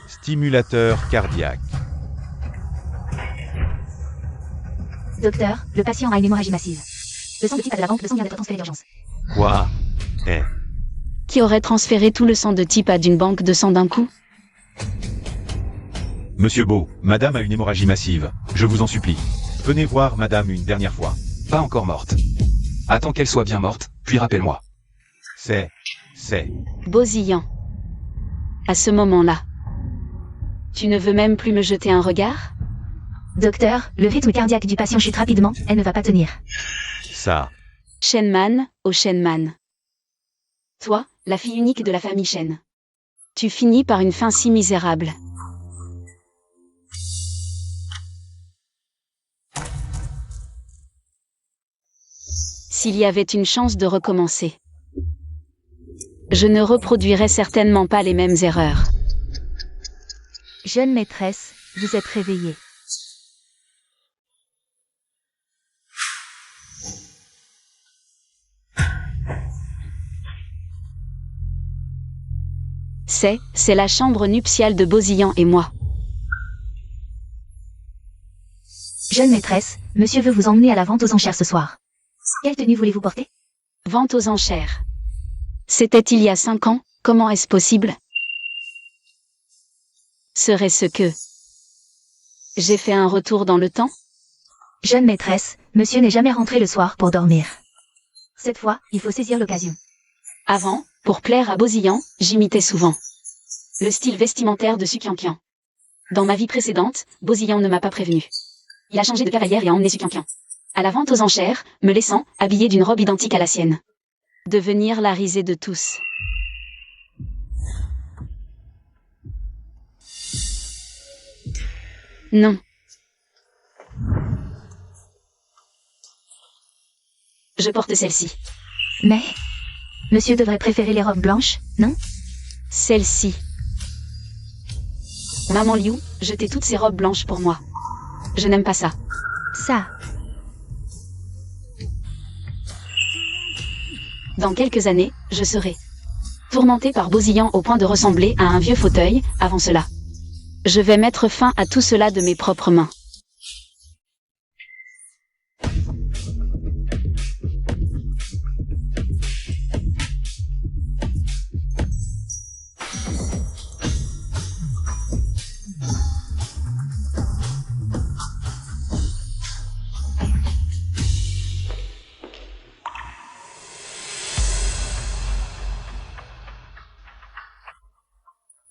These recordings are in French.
Stimulateur cardiaque. Docteur, le patient a une hémorragie massive. Le sang de Tipa de la banque de sang vient d'être transféré d'urgence. Quoi? Qui aurait transféré tout le sang de Tipa d'une banque de sang d'un coup? Monsieur Beau, madame a une hémorragie massive. Je vous en supplie. Venez voir madame une dernière fois. Pas encore morte. Attends qu'elle soit bien morte, puis rappelle-moi. C'est... Bosillant. À ce moment-là. Tu ne veux même plus me jeter un regard? Docteur, le rythme cardiaque du patient chute rapidement, elle ne va pas tenir. Ça. Shenman, oh Shenman. Toi, la fille unique de la famille Shen. Tu finis par une fin si misérable. S'il y avait une chance de recommencer. Je ne reproduirais certainement pas les mêmes erreurs. Jeune maîtresse, vous êtes réveillée. C'est la chambre nuptiale de Bosillant et moi. Jeune maîtresse, monsieur veut vous emmener à la vente aux enchères ce soir. Quelle tenue voulez-vous porter? Vente aux enchères. C'était il y a 5 ans, comment est-ce possible? Serait-ce que... j'ai fait un retour dans le temps? Jeune maîtresse, monsieur n'est jamais rentré le soir pour dormir. Cette fois, il faut saisir l'occasion. Avant, pour plaire à Bosillant, j'imitais souvent le style vestimentaire de Sukiankian. Dans ma vie précédente, Bosillant ne m'a pas prévenu. Il a changé de cavalière et a emmené Sukiankian à la vente aux enchères, me laissant, habillé d'une robe identique à la sienne, devenir la risée de tous. Non. Je porte celle-ci. Mais, monsieur devrait préférer les robes blanches, non? Celle-ci. Maman Liu, jetez toutes ces robes blanches pour moi. Je n'aime pas ça. Ça. Dans quelques années, je serai tourmentée par Bosillant au point de ressembler à un vieux fauteuil. Avant cela, je vais mettre fin à tout cela de mes propres mains.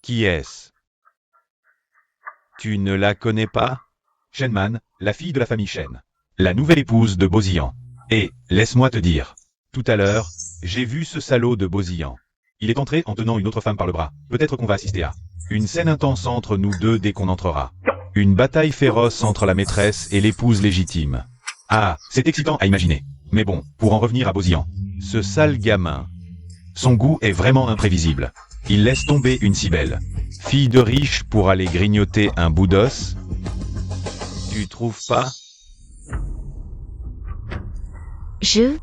Qui est-ce? Tu ne la connais pas? Shenman, la fille de la famille Shen. La nouvelle épouse de Bosillant. Et, laisse-moi te dire. Tout à l'heure, j'ai vu ce salaud de Bosillant. Il est entré en tenant une autre femme par le bras. Peut-être qu'on va assister à une scène intense entre nous deux dès qu'on entrera. Une bataille féroce entre la maîtresse et l'épouse légitime. Ah, c'est excitant à imaginer. Mais bon, pour en revenir à Bosillant. Ce sale gamin. Son goût est vraiment imprévisible. Il laisse tomber une si belle fille de riche pour aller grignoter un bout d'os. Tu trouves pas? Je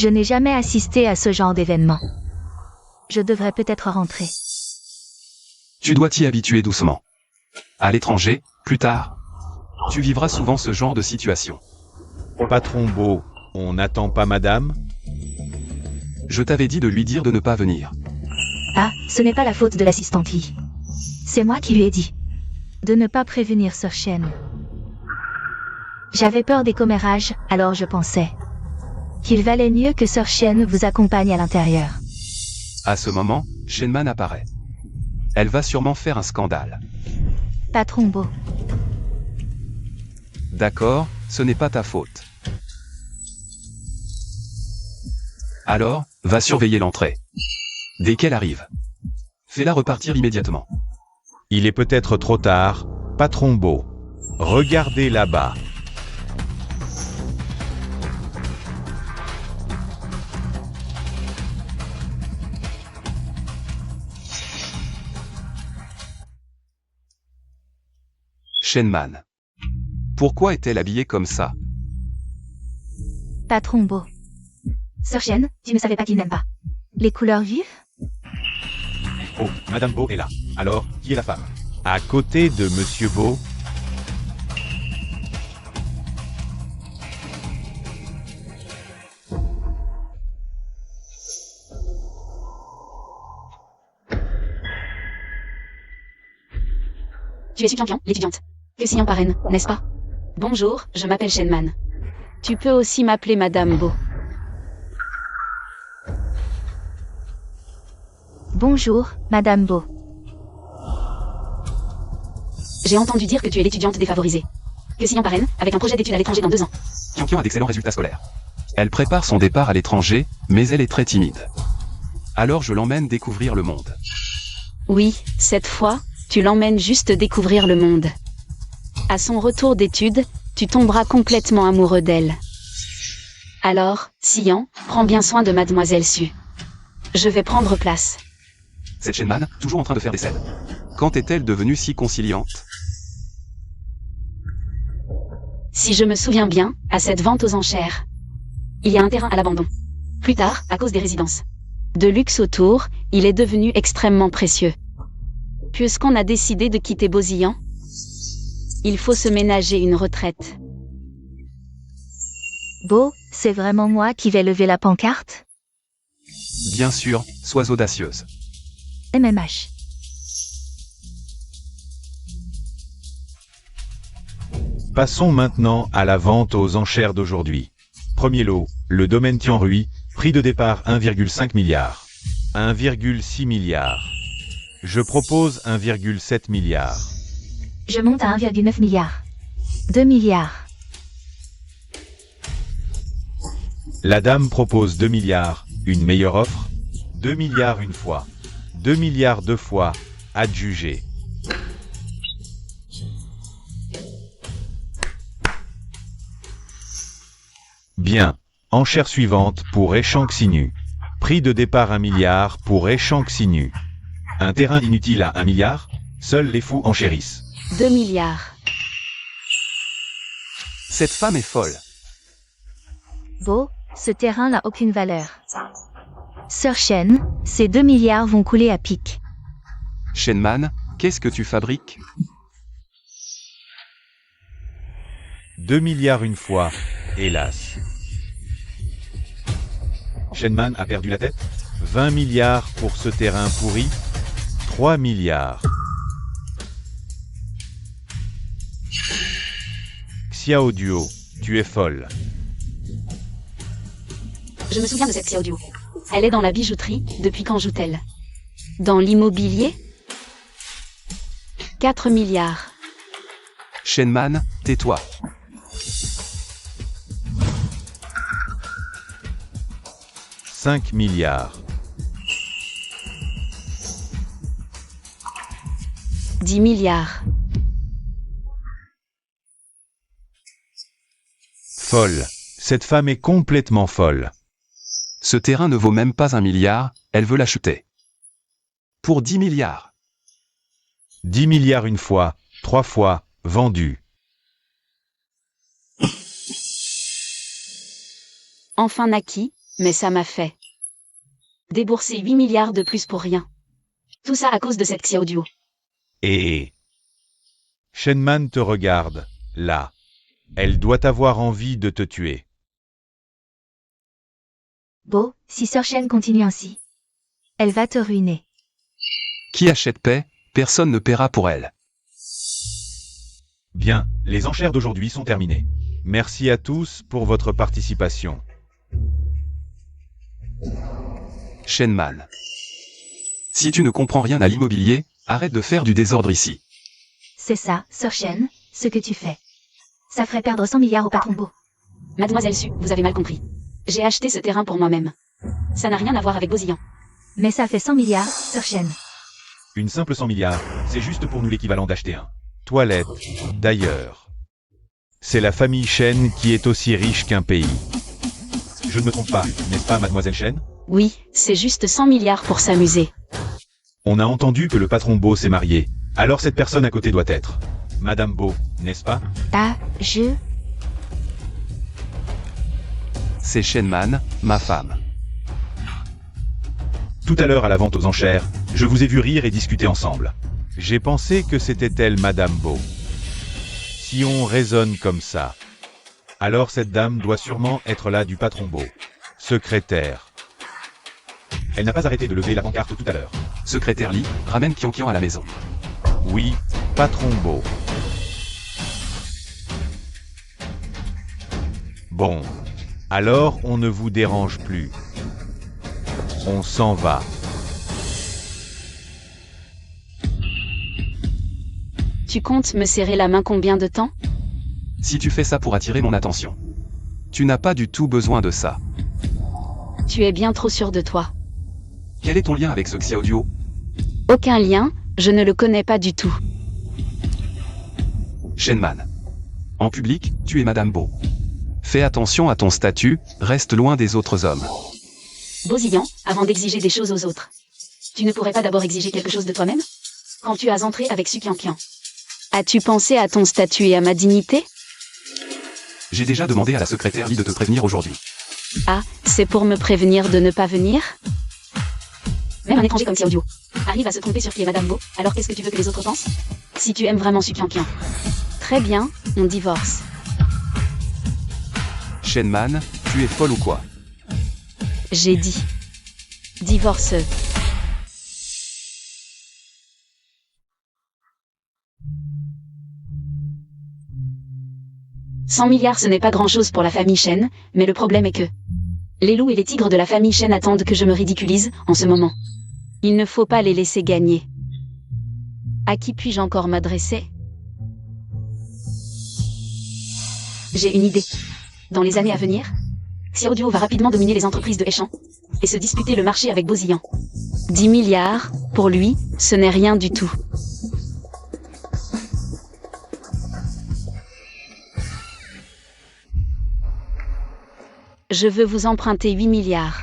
n'ai jamais assisté à ce genre d'événement. Je devrais peut-être rentrer. Tu dois t'y habituer doucement. À l'étranger, plus tard, tu vivras souvent ce genre de situation. Patron Beau, on n'attend pas madame? Je t'avais dit de lui dire de ne pas venir. Ah, ce n'est pas la faute de l'assistante Lee. C'est moi qui lui ai dit de ne pas prévenir Sir Shen. J'avais peur des commérages, alors je pensais qu'il valait mieux que Sir Shen vous accompagne à l'intérieur. À ce moment, Shenman apparaît. Elle va sûrement faire un scandale. Patron Beau. D'accord, ce n'est pas ta faute. Alors, va surveiller l'entrée. Dès qu'elle arrive, fais-la repartir immédiatement. Il est peut-être trop tard, patron Beau. Regardez là-bas. Shenman. Pourquoi est-elle habillée comme ça? Patron Beau. Sir Shen, tu ne savais pas qu'il n'aime pas les couleurs vives? Oh, madame Beau est là. Alors, qui est la femme? À côté de Monsieur Beau. Tu es Su Kian, l'étudiante. Que si en parraine, n'est-ce pas? Bonjour, je m'appelle Shenman. Tu peux aussi m'appeler Madame Beau. Bonjour, Madame Beau. J'ai entendu dire que tu es l'étudiante défavorisée. Que si en parraine, avec un projet d'études à l'étranger dans 2 ans. Kian a d'excellents résultats scolaires. Elle prépare son départ à l'étranger, mais elle est très timide. Alors je l'emmène découvrir le monde. Oui, cette fois, tu l'emmènes juste découvrir le monde. À son retour d'études, tu tomberas complètement amoureux d'elle. Alors, Sian, prends bien soin de Mademoiselle Su. Je vais prendre place. Cette Shenman, toujours en train de faire des scènes. Quand est-elle devenue si conciliante? Si je me souviens bien, à cette vente aux enchères, il y a un terrain à l'abandon. Plus tard, à cause des résidences de luxe autour, il est devenu extrêmement précieux. Puisqu'on a décidé de quitter Bosillan, il faut se ménager une retraite. Beau, c'est vraiment moi qui vais lever la pancarte? Bien sûr, sois audacieuse. MMH. Passons maintenant à la vente aux enchères d'aujourd'hui. Premier lot, le domaine Tianrui, prix de départ 1,5 milliard. 1,6 milliard. Je propose 1,7 milliard. Je monte à 1,9 milliard. 2 milliards. La dame propose 2 milliards, une meilleure offre? 2 milliards une fois. 2 milliards deux fois, adjugé. Bien. Enchère suivante pour Échanxinu. Prix de départ 1 milliard pour Échanxinu. Un terrain inutile à 1 milliard? Seuls les fous enchérissent. 2 milliards. Cette femme est folle. Beau, ce terrain n'a aucune valeur. Sœur Shen, ces 2 milliards vont couler à pic. Shenman, qu'est-ce que tu fabriques? 2 milliards une fois, hélas. Shenman a perdu la tête? 20 milliards pour ce terrain pourri? 3 milliards. Xiao Duo, tu es folle. Je me souviens de cette Xiao Duo. Elle est dans la bijouterie, depuis quand joue-t-elle? Dans l'immobilier? 4 milliards. Shenman, tais-toi. « 5 milliards. 10 milliards. Folle. Cette femme est complètement folle. Ce terrain ne vaut même pas 1 milliard, elle veut l'acheter. Pour 10 milliards. 10 milliards une fois, 3 fois, vendu. Enfin naquis, mais ça m'a fait débourser 8 milliards de plus pour rien. Tout ça à cause de cette Xiao Duo. Et Shenman te regarde, là. Elle doit avoir envie de te tuer. Beau, si Sœur Shen continue ainsi, elle va te ruiner. Qui achète paie, personne ne paiera pour elle. Bien, les enchères d'aujourd'hui sont terminées. Merci à tous pour votre participation. Shenman. Si tu ne comprends rien à l'immobilier, arrête de faire du désordre ici. C'est ça, Sœur Shen, ce que tu fais. Ça ferait perdre 100 milliards au patron Beau. Mademoiselle Su, vous avez mal compris. J'ai acheté ce terrain pour moi-même. Ça n'a rien à voir avec Bosillan. Mais ça fait 100 milliards, Sœur Shen. Une simple 100 milliards, c'est juste pour nous l'équivalent d'acheter un toilette, d'ailleurs. C'est la famille Shen qui est aussi riche qu'un pays. Je ne me trompe pas, n'est-ce pas, Mademoiselle Shen? Oui, c'est juste 100 milliards pour s'amuser. On a entendu que le patron Beau s'est marié. Alors cette personne à côté doit être Madame Beau, n'est-ce pas? Ah, C'est Shenman, ma femme. Tout à l'heure à la vente aux enchères, je vous ai vu rire et discuter ensemble. J'ai pensé que c'était elle, Madame Beau. Si on raisonne comme ça, alors cette dame doit sûrement être là du patron Beau. Secrétaire. Elle n'a pas arrêté de lever la pancarte tout à l'heure. Secrétaire Lee, ramène Kian à la maison. Oui, patron Beau. Bon. Alors on ne vous dérange plus. On s'en va. Tu comptes me serrer la main combien de temps? Si tu fais ça pour attirer mon attention. Tu n'as pas du tout besoin de ça. Tu es bien trop sûr de toi. Quel est ton lien avec ce Xiao Duo? Aucun lien, je ne le connais pas du tout. Shenman. En public, tu es Madame Beau. Fais attention à ton statut, reste loin des autres hommes. Bosillan, avant d'exiger des choses aux autres. Tu ne pourrais pas d'abord exiger quelque chose de toi-même? Quand tu as entré avec Sukiankian. As-tu pensé à ton statut et à ma dignité? J'ai déjà demandé à la secrétaire Lee de te prévenir aujourd'hui. Ah, c'est pour me prévenir de ne pas venir? Même un étranger comme Xiao Duo arrive à se tromper sur qui est Madame Beau, alors qu'est-ce que tu veux que les autres pensent? Si tu aimes vraiment Sukiankian. Très bien, on divorce. Shenman, tu es folle ou quoi? J'ai dit. Divorce. 100 milliards, ce n'est pas grand-chose pour la famille Shen, mais le problème est que les loups et les tigres de la famille Shen attendent que je me ridiculise en ce moment. Il ne faut pas les laisser gagner. À qui puis-je encore m'adresser? J'ai une idée. Dans les années à venir, Xiao Duo va rapidement dominer les entreprises de Hechan et se disputer le marché avec Bosillan. 10 milliards, pour lui, ce n'est rien du tout. Je veux vous emprunter 8 milliards.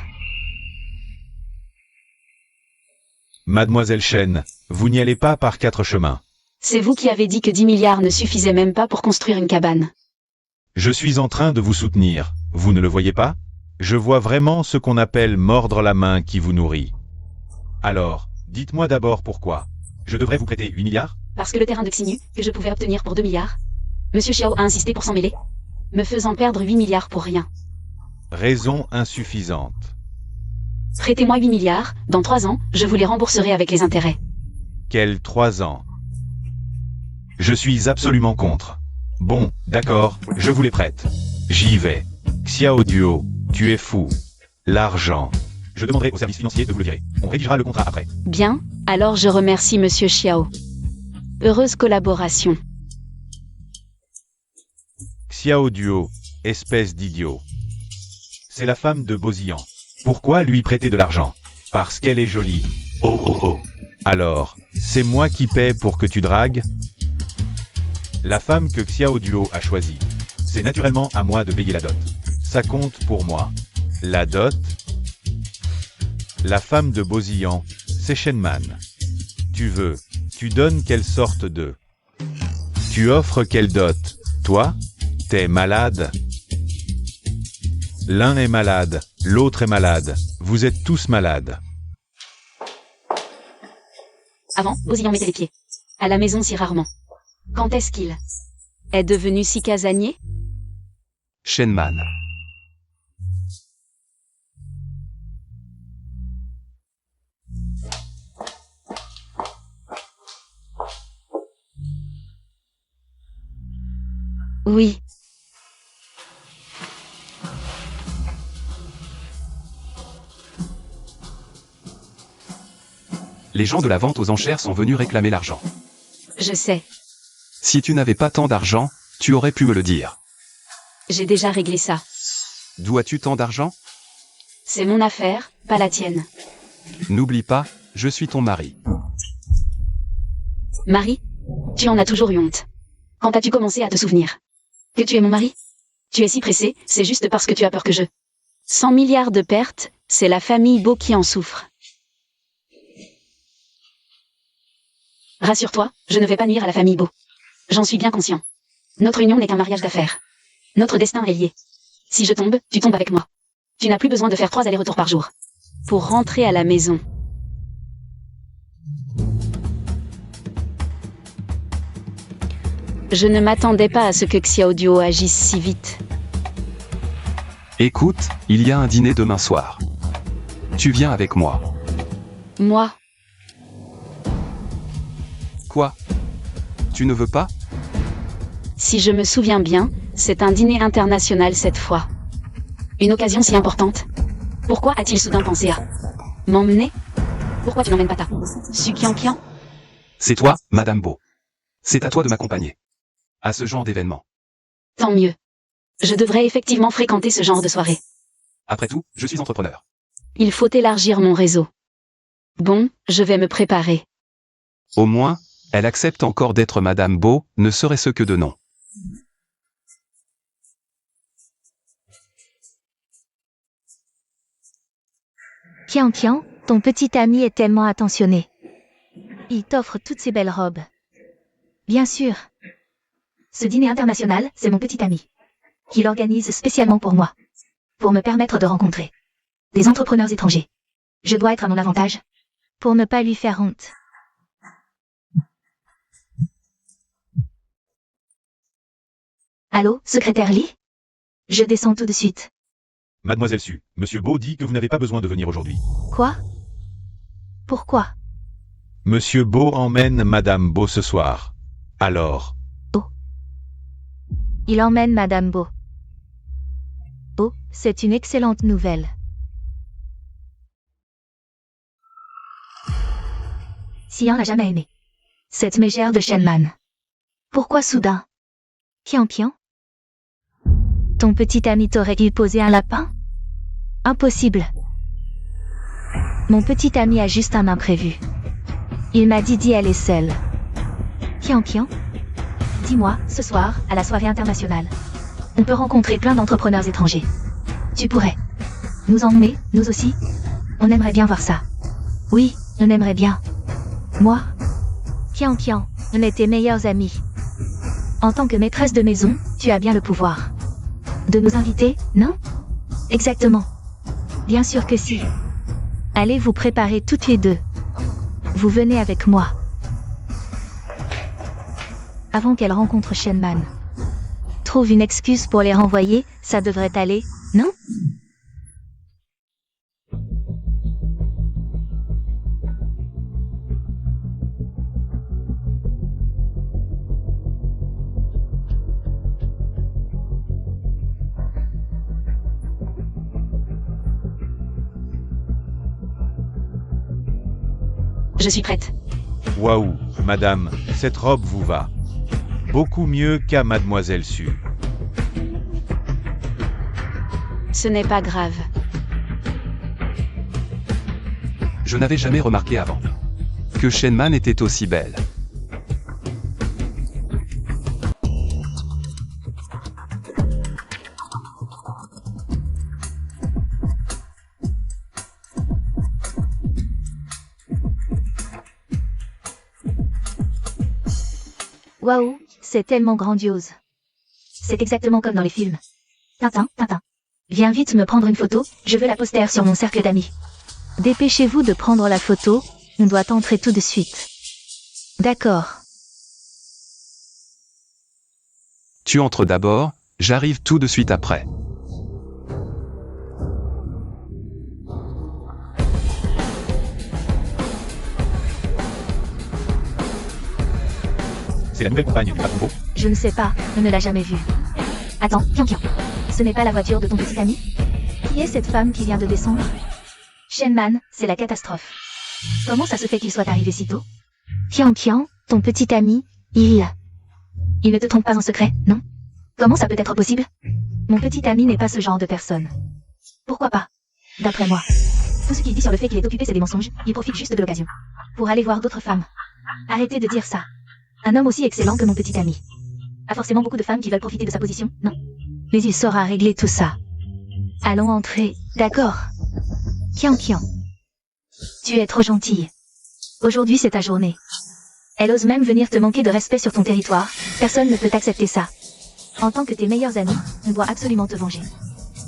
Mademoiselle Shen, vous n'y allez pas par 4 chemins. C'est vous qui avez dit que 10 milliards ne suffisaient même pas pour construire une cabane. Je suis en train de vous soutenir, vous ne le voyez pas? Je vois vraiment ce qu'on appelle mordre la main qui vous nourrit. Alors, dites-moi d'abord pourquoi. Je devrais vous prêter 8 milliards? Parce que le terrain de Xinyu, que je pouvais obtenir pour 2 milliards, Monsieur Xiao a insisté pour s'en mêler, me faisant perdre 8 milliards pour rien. Raison insuffisante. Prêtez-moi 8 milliards, dans 3 ans, je vous les rembourserai avec les intérêts. Quels 3 ans? Je suis absolument contre. Bon, d'accord, je vous les prête. J'y vais. Xiao Duo, tu es fou. L'argent. Je demanderai au service financier de vous le virer. On rédigera le contrat après. Bien, alors je remercie Monsieur Xiao. Heureuse collaboration. Xiao Duo, espèce d'idiot. C'est la femme de Bosillan. Pourquoi lui prêter de l'argent? Parce qu'elle est jolie. Oh oh oh. Alors, c'est moi qui paie pour que tu dragues? La femme que Xiao Duo a choisie. C'est naturellement à moi de payer la dot. Ça compte pour moi. La dot? La femme de Bosillan, c'est Shenman. Tu veux, tu donnes quelle sorte de... Tu offres quelle dot? Toi? T'es malade? L'un est malade, l'autre est malade. Vous êtes tous malades. Avant, Bosillan mettait les pieds. À la maison si rarement. Quand est-ce qu'il est devenu si casanier? Shenman. Oui. Les gens de la vente aux enchères sont venus réclamer l'argent. Je sais. Si tu n'avais pas tant d'argent, tu aurais pu me le dire. J'ai déjà réglé ça. D'où as-tu tant d'argent? C'est mon affaire, pas la tienne. N'oublie pas, je suis ton mari. Marie, tu en as toujours eu honte. Quand as-tu commencé à te souvenir que tu es mon mari? Tu es si pressé, c'est juste parce que tu as peur que je... 100 milliards de pertes, c'est la famille Beau qui en souffre. Rassure-toi, je ne vais pas nuire à la famille Beau. J'en suis bien conscient. Notre union n'est qu'un mariage d'affaires. Notre destin est lié. Si je tombe, tu tombes avec moi. Tu n'as plus besoin de faire 3 allers-retours par jour. Pour rentrer à la maison. Je ne m'attendais pas à ce que Xiao Duo agisse si vite. Écoute, il y a un dîner demain soir. Tu viens avec moi. Moi, Quoi? Tu ne veux pas? si je me souviens bien, c'est un dîner international cette fois. Une occasion si importante. Pourquoi a-t-il soudain pensé à m'emmener? Pourquoi tu n'emmènes pas ta Sukiankian? C'est toi, Madame Beau. C'est à toi de m'accompagner. À ce genre d'événement. Tant mieux. Je devrais effectivement fréquenter ce genre de soirée. Après tout, je suis entrepreneur. Il faut élargir mon réseau. Bon, je vais me préparer. Au moins, elle accepte encore d'être Madame Beau, ne serait-ce que de nom. Qian Qian, ton petit ami est tellement attentionné. Il t'offre toutes ces belles robes. Bien sûr. Ce dîner international, c'est mon petit ami. Qui l'organise spécialement pour moi. Pour me permettre de rencontrer des entrepreneurs étrangers. Je dois être à mon avantage. Pour ne pas lui faire honte. Allô, secrétaire Lee? Je descends tout de suite. Mademoiselle Su, Monsieur Beau dit que vous n'avez pas besoin de venir aujourd'hui. Quoi? Pourquoi? Monsieur Beau emmène Madame Beau ce soir. Alors, Il emmène Madame Beau. Oh, c'est une excellente nouvelle. Xian l'a jamais aimé. Cette mégère de Shenman. Pourquoi soudain? Qian Qian? Ton petit ami t'aurait-il posé un lapin? Impossible. Mon petit ami a juste un imprévu. Il m'a dit d'y aller seul. Qian Qian? Dis-moi, ce soir, à la soirée internationale, on peut rencontrer plein d'entrepreneurs étrangers. Tu pourrais nous emmener, nous aussi? On aimerait bien voir ça. Oui, on aimerait bien. Moi? Qian Qian, on est tes meilleurs amis. En tant que maîtresse de maison, tu as bien le pouvoir de nous inviter, non? Exactement. Bien sûr que si. Allez vous préparer toutes les deux. Vous venez avec moi. Avant qu'elle rencontre Shenman. Trouve une excuse pour les renvoyer, ça devrait aller, non? Je suis prête. waouh, madame, cette robe vous va. Beaucoup mieux qu'à Mademoiselle Su. Ce n'est pas grave. Je n'avais jamais remarqué avant que Shenman était aussi belle. Waouh, c'est tellement grandiose. C'est exactement comme dans les films. Tintin, Tintin. Viens vite me prendre une photo, je veux la poster sur mon cercle d'amis. Dépêchez-vous de prendre la photo, on doit entrer tout de suite. D'accord. Tu entres d'abord, j'arrive tout de suite après. C'est la nouvelle compagne du patron Beau. Je ne sais pas, on ne l'a jamais vue. Attends, Qian Qian. Ce n'est pas la voiture de ton petit ami? Qui est cette femme qui vient de descendre? Shenman, c'est la catastrophe. Comment ça se fait qu'il soit arrivé si tôt? Qian Qian, ton petit ami, il ne te trompe pas en secret, non? Comment ça peut être possible? Mon petit ami n'est pas ce genre de personne. Pourquoi pas? D'après moi. Tout ce qu'il dit sur le fait qu'il est occupé, c'est des mensonges. Il profite juste de l'occasion. Pour aller voir d'autres femmes. Arrêtez de dire ça. Un homme aussi excellent que mon petit ami a forcément beaucoup de femmes qui veulent profiter de sa position, non? Mais il saura régler tout ça. Allons entrer, d'accord? Qian Qian. Tu es trop gentille. Aujourd'hui c'est ta journée. Elle ose même venir te manquer de respect sur ton territoire. Personne ne peut accepter ça. En tant que tes meilleurs amis, on doit absolument te venger.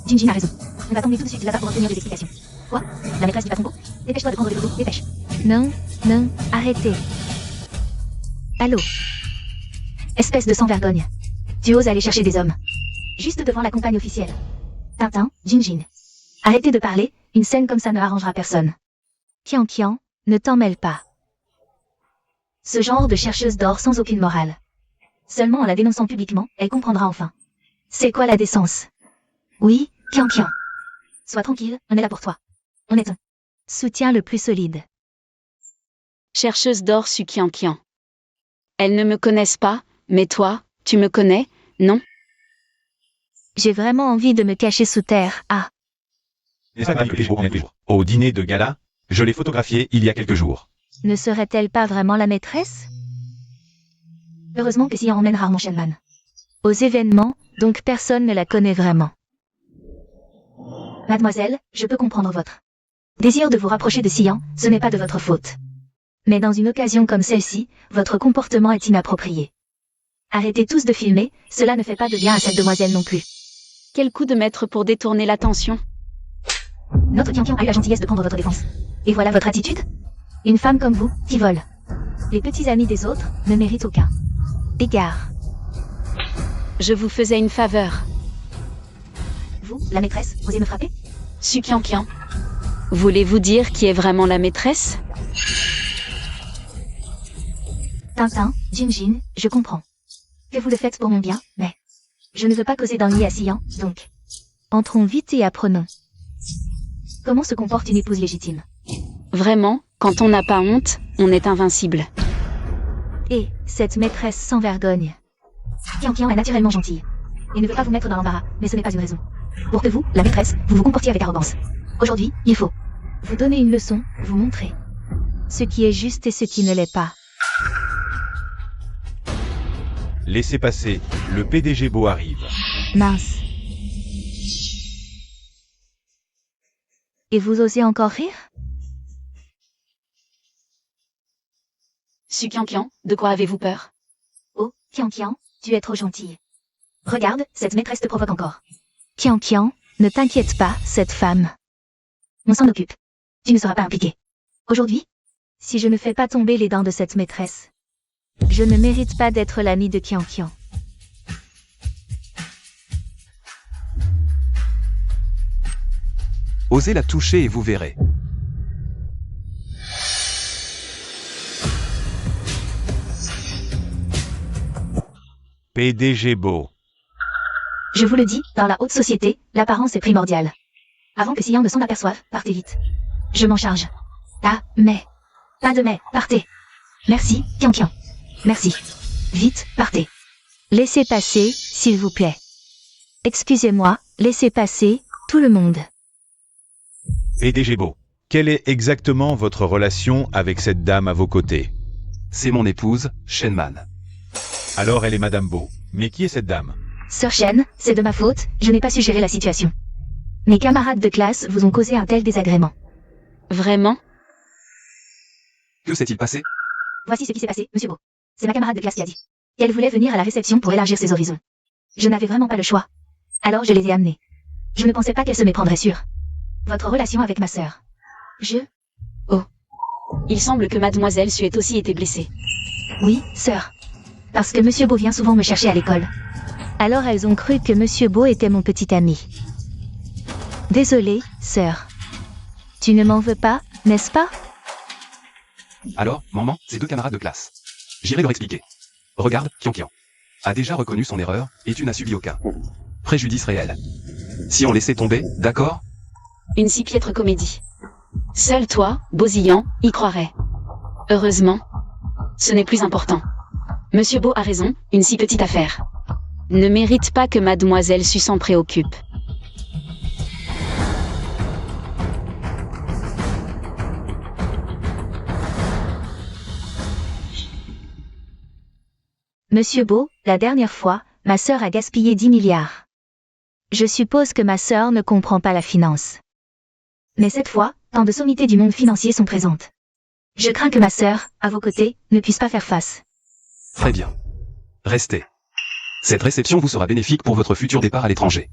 Jinjin a raison. On va tomber tout de suite là-bas pour obtenir des explications. Quoi? La maîtresse du patron Beau? Dépêche-toi de prendre des photos, dépêche. Non, non, arrêtez. Allô? Espèce de sans-vergogne. Tu oses aller chercher des hommes. Juste devant la compagne officielle. Tintin, Jinjin. Arrêtez de parler, une scène comme ça ne arrangera personne. Kian Kian, ne t'en mêle pas. Ce genre de chercheuse d'or sans aucune morale. Seulement en la dénonçant publiquement, elle comprendra enfin. C'est quoi la décence? Oui, Kian Kian. Sois tranquille, on est là pour toi. On est ton soutien le plus solide. Chercheuse d'or su Kian Kian. Elles ne me connaissent pas, mais toi, tu me connais, non? J'ai vraiment envie de me cacher sous terre, ah. N'est-ce pas grave que les jours en même jour? Au dîner de gala, je l'ai photographié il y a quelques jours. Ne serait-elle pas vraiment la maîtresse? Heureusement que Sion emmène rarement Shenman. Aux événements, donc personne ne la connaît vraiment. Mademoiselle, je peux comprendre votre désir de vous rapprocher de Sion, ce n'est pas de votre faute. Mais dans une occasion comme celle-ci, votre comportement est inapproprié. Arrêtez tous de filmer, cela ne fait pas de bien à cette demoiselle non plus. Quel coup de maître pour détourner l'attention. Notre Kian Kian a eu la gentillesse de prendre votre défense. Et voilà votre attitude? Une femme comme vous, qui vole. Les petits amis des autres ne méritent aucun égard. Je vous faisais une faveur. Vous, la maîtresse, osez me frapper? Su Kian Kian. Voulez-vous dire qui est vraiment la maîtresse? Tintin, Jinjin, je comprends. Que vous le faites pour mon bien, mais je ne veux pas causer d'ennui à Sion, donc. Entrons vite et apprenons. Comment se comporte une épouse légitime? Vraiment, quand on n'a pas honte, on est invincible. Et cette maîtresse sans vergogne. Kian Kian est naturellement gentille. Il ne veut pas vous mettre dans l'embarras, mais ce n'est pas une raison. Pour que vous, la maîtresse, vous vous comportiez avec arrogance. Aujourd'hui, il faut vous donner une leçon, vous montrer ce qui est juste et ce qui ne l'est pas. Laissez passer, le PDG Beau arrive. Mince. Et vous osez encore rire? Su Kian Kian, de quoi avez-vous peur? Oh, Kian Kian, tu es trop gentille. Regarde, cette maîtresse te provoque encore. Kian Kian, ne t'inquiète pas, cette femme. On s'en occupe. Tu ne seras pas impliqué. Aujourd'hui, si je ne fais pas tomber les dents de cette maîtresse, je ne mérite pas d'être l'ami de Kian Kian. Osez la toucher et vous verrez. PDG Beau. Je vous le dis, dans la haute société, l'apparence est primordiale. Avant que Sion ne s'en aperçoive, partez vite. Je m'en charge. Ah, mais. Pas de mais, partez. Merci, Kian Kian. Merci. Vite, partez. Laissez passer, s'il vous plaît. Excusez-moi, laissez passer, tout le monde. PDG Beau. Quelle est exactement votre relation avec cette dame à vos côtés? C'est mon épouse, Shenman. Alors elle est Madame Beau. Mais qui est cette dame? Sœur Shen, c'est de ma faute, je n'ai pas su gérer la situation. Mes camarades de classe vous ont causé un tel désagrément. Vraiment? Que s'est-il passé? Voici ce qui s'est passé, monsieur Beau. C'est ma camarade de classe qui a dit. Et elle voulait venir à la réception pour élargir ses horizons. Je n'avais vraiment pas le choix. Alors je les ai amenés. Je ne pensais pas qu'elle se méprendrait sur votre relation avec ma sœur. Il semble que mademoiselle Su ait aussi été blessée. Oui, sœur. Parce que monsieur Beau vient souvent me chercher à l'école. Alors elles ont cru que monsieur Beau était mon petit ami. Désolée, sœur. Tu ne m'en veux pas, n'est-ce pas? Alors, maman, ses deux camarades de classe. J'irai leur expliquer. Regarde, Kian Kian a déjà reconnu son erreur, et tu n'as subi aucun préjudice réel. Si on laissait tomber, d'accord? Une si piètre comédie. Seul toi, Bosillan, y croirais. Heureusement. Ce n'est plus important. Monsieur Beau a raison, une si petite affaire ne mérite pas que mademoiselle Su s'en préoccupe. Monsieur Beau, la dernière fois, ma sœur a gaspillé 10 milliards. Je suppose que ma sœur ne comprend pas la finance. Mais cette fois, tant de sommités du monde financier sont présentes. Je crains que ma sœur, à vos côtés, ne puisse pas faire face. Très bien. Restez. Cette réception vous sera bénéfique pour votre futur départ à l'étranger.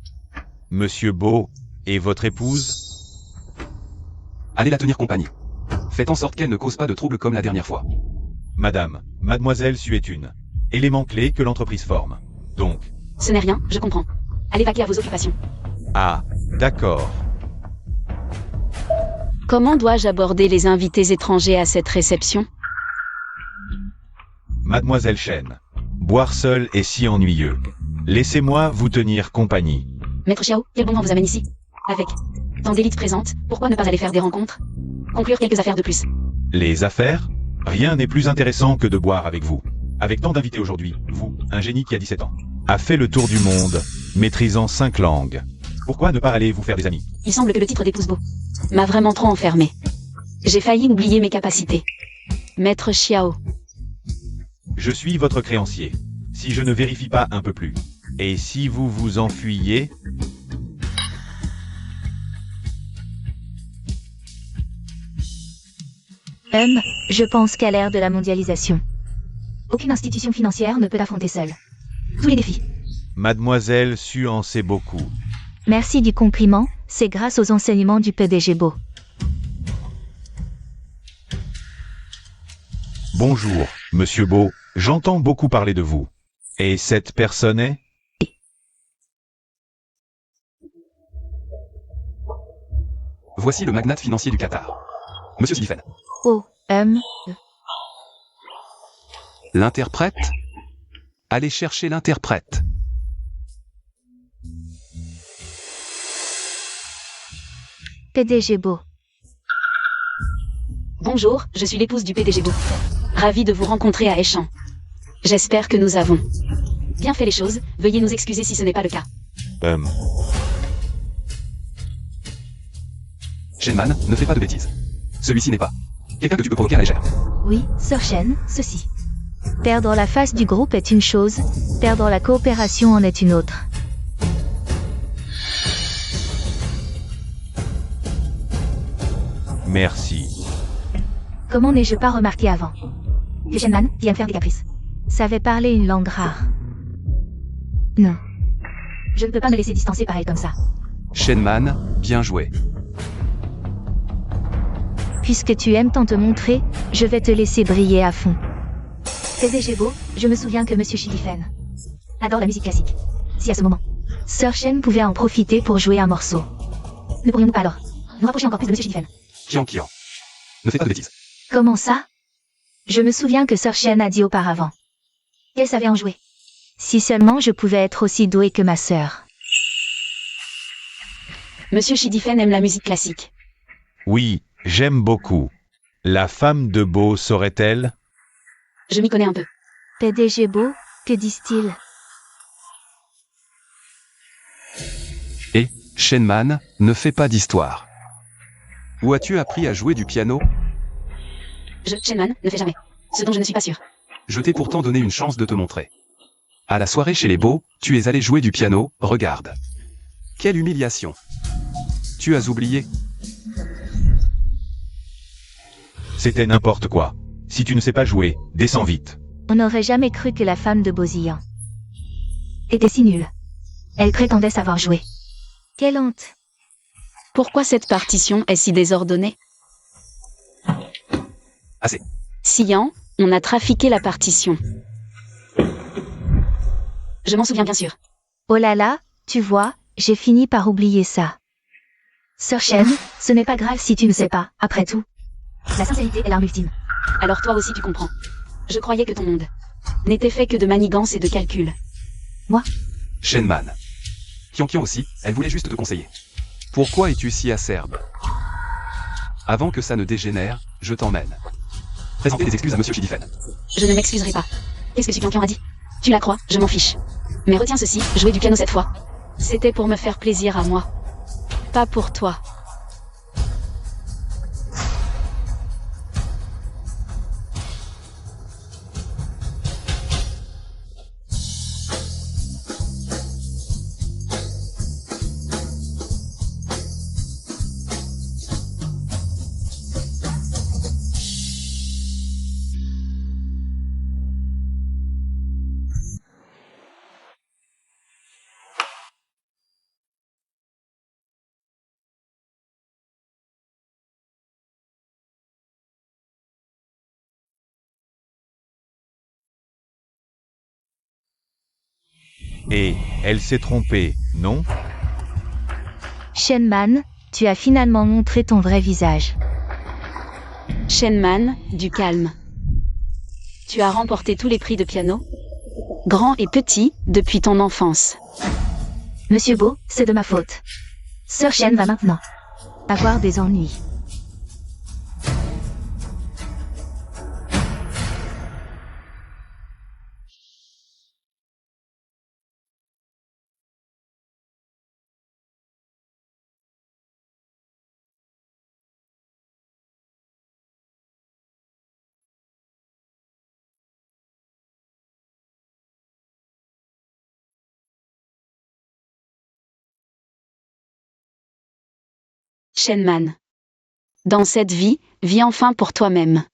Monsieur Beau, et votre épouse? Allez la tenir compagnie. Faites en sorte qu'elle ne cause pas de troubles comme la dernière fois. Madame, mademoiselle Su est une élément clé que l'entreprise forme. Donc, Ce n'est rien, je comprends. Allez vaquer à vos occupations. ah, d'accord. Comment dois-je aborder les invités étrangers à cette réception? Mademoiselle Chen, boire seul est si ennuyeux. Laissez-moi vous tenir compagnie. Maître Xiao, quel bon vent vous amène ici? Avec tant d'élites présentes, pourquoi ne pas aller faire des rencontres? Conclure quelques affaires de plus. Les affaires? Rien n'est plus intéressant que de boire avec vous. Avec tant d'invités aujourd'hui, vous, un génie qui a 17 ans, a fait le tour du monde, maîtrisant 5 langues. Pourquoi ne pas aller vous faire des amis? Il semble que le titre d'épouse beau m'a vraiment trop enfermé. J'ai failli oublier mes capacités. Maître Xiao, Je suis votre créancier. Si je ne vérifie pas un peu plus, et si vous vous enfuyez, Je pense qu'à l'ère de la mondialisation, aucune institution financière ne peut l'affronter seule. Tous les défis. Mademoiselle Su en sait beaucoup. Merci du compliment, c'est grâce aux enseignements du PDG Beau. Bonjour, Monsieur Beau, j'entends beaucoup parler de vous. Et cette personne est? Voici le magnate financier du Qatar. Monsieur Stephen. Oh, L'interprète? Allez chercher l'interprète. PDG Beau. bonjour, je suis l'épouse du PDG Beau. Ravie de vous rencontrer à Échamps. J'espère que nous avons bien fait les choses, veuillez nous excuser si ce n'est pas le cas. Shenman, ne fais pas de bêtises. Celui-ci n'est pas quelqu'un que tu peux provoquer à la légère. Oui, Sir Shen, ceci. Perdre la face du groupe est une chose, perdre la coopération en est une autre. Merci. Comment n'ai-je pas remarqué avant? Que Shenman, qui aime faire des caprices, savait parler une langue rare. Non. Je ne peux pas me laisser distancer par elle comme ça. Shenman, bien joué. Puisque tu aimes tant te montrer, je vais te laisser briller à fond. PDG Beau, je me souviens que Monsieur Shidifen adore la musique classique. Si à ce moment, Sir Shen pouvait en profiter pour jouer un morceau. Ne pourrions-nous pas alors nous rapprocher encore plus de Monsieur Shidifen? Kian. Ne fais pas de bêtises. Comment ça? Je me souviens que Sir Shen a dit auparavant qu'elle savait en jouer. Si seulement je pouvais être aussi douée que ma sœur. Monsieur Shidifen aime la musique classique. Oui, j'aime beaucoup. La femme de Beau saurait-elle? Je m'y connais un peu. PDG Beau, que disent-ils? Et, Shenman, ne fais pas d'histoire. Où as-tu appris à jouer du piano? Shenman, ne fais jamais. Ce dont je ne suis pas sûr. Je t'ai pourtant donné une chance de te montrer. À la soirée chez les Beaux, tu es allé jouer du piano, regarde. Quelle humiliation. Tu as oublié. C'était n'importe quoi. Si tu ne sais pas jouer, descends vite. On n'aurait jamais cru que la femme de Beauzillan était si nulle. Elle prétendait savoir jouer. Quelle honte. Pourquoi cette partition est si désordonnée? Assez. Sian, on a trafiqué la partition. Je m'en souviens bien sûr. Oh là là, tu vois, j'ai fini par oublier ça. Sir Shen, ce n'est pas grave si tu ne sais pas, après tout. La sincérité est l'arme ultime. Alors toi aussi tu comprends. Je croyais que ton monde n'était fait que de manigances et de calculs. Shenman. Kian aussi, elle voulait juste te conseiller. Pourquoi es-tu si acerbe? Avant que ça ne dégénère, je t'emmène. Présentez des excuses à Monsieur Shidifen. Je ne m'excuserai pas. Qu'est-ce que Sukiankian a dit? Tu la crois, je m'en fiche. Mais retiens ceci, jouer du piano cette fois. C'était pour me faire plaisir à moi. Pas pour toi. Et elle s'est trompée, non? Shenman, tu as finalement montré ton vrai visage. Shenman, du calme. Tu as remporté tous les prix de piano, grand et petit, depuis ton enfance. Monsieur Beau, c'est de ma faute. Sœur Shen va maintenant avoir des ennuis. Shenman. Dans cette vie, vis enfin pour toi-même.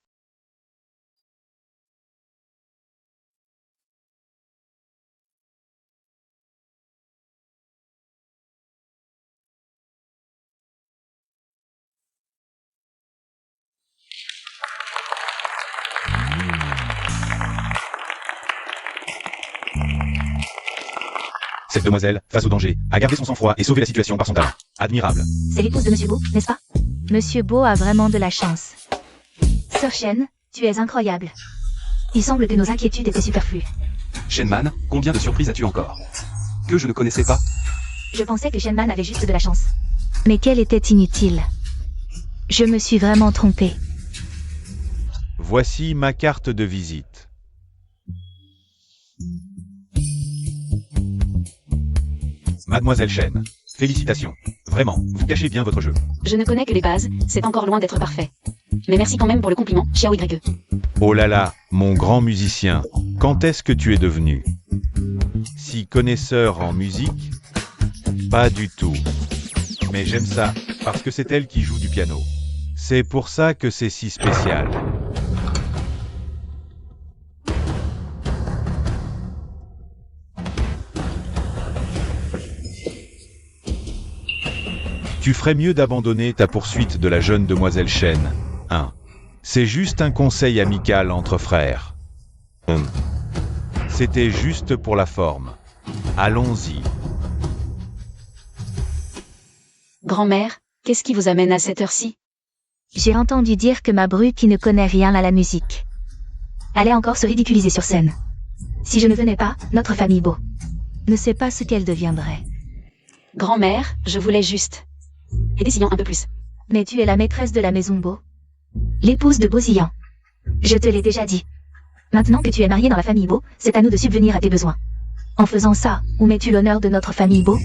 Cette demoiselle, face au danger, a gardé son sang-froid et sauvé la situation par son talent. Admirable. C'est l'épouse de Monsieur Beau, n'est-ce pas? Monsieur Beau a vraiment de la chance. Sœur Shen, tu es incroyable. Il semble que nos inquiétudes étaient superflues. Shenman, combien de surprises as-tu encore? Que je ne connaissais pas? Je pensais que Shenman avait juste de la chance. Mais qu'elle était inutile. Je me suis vraiment trompée. Voici ma carte de visite. Mademoiselle Shen, félicitations. Vraiment, vous cachez bien votre jeu. Je ne connais que les bases, c'est encore loin d'être parfait. Mais merci quand même pour le compliment, Xiao YE. Oh là là, mon grand musicien, quand est-ce que tu es devenu si connaisseur en musique? Pas du tout. Mais j'aime ça, parce que c'est elle qui joue du piano. C'est pour ça que c'est si spécial. Tu ferais mieux d'abandonner ta poursuite de la jeune demoiselle Shen. 1. C'est juste un conseil amical entre frères. C'était juste pour la forme. Allons-y. Grand-mère, qu'est-ce qui vous amène à cette heure-ci? J'ai entendu dire que ma bru qui ne connaît rien à la musique allait encore se ridiculiser sur scène. Si je ne venais pas, notre famille Beau ne sait pas ce qu'elle deviendrait. Grand-mère, je voulais juste aider Sion un peu plus. Mais tu es la maîtresse de la maison Beau. L'épouse de Beauzillan. Je te l'ai déjà dit. Maintenant que tu es mariée dans la famille Beau, c'est à nous de subvenir à tes besoins. En faisant ça, où mets-tu l'honneur de notre famille Beau?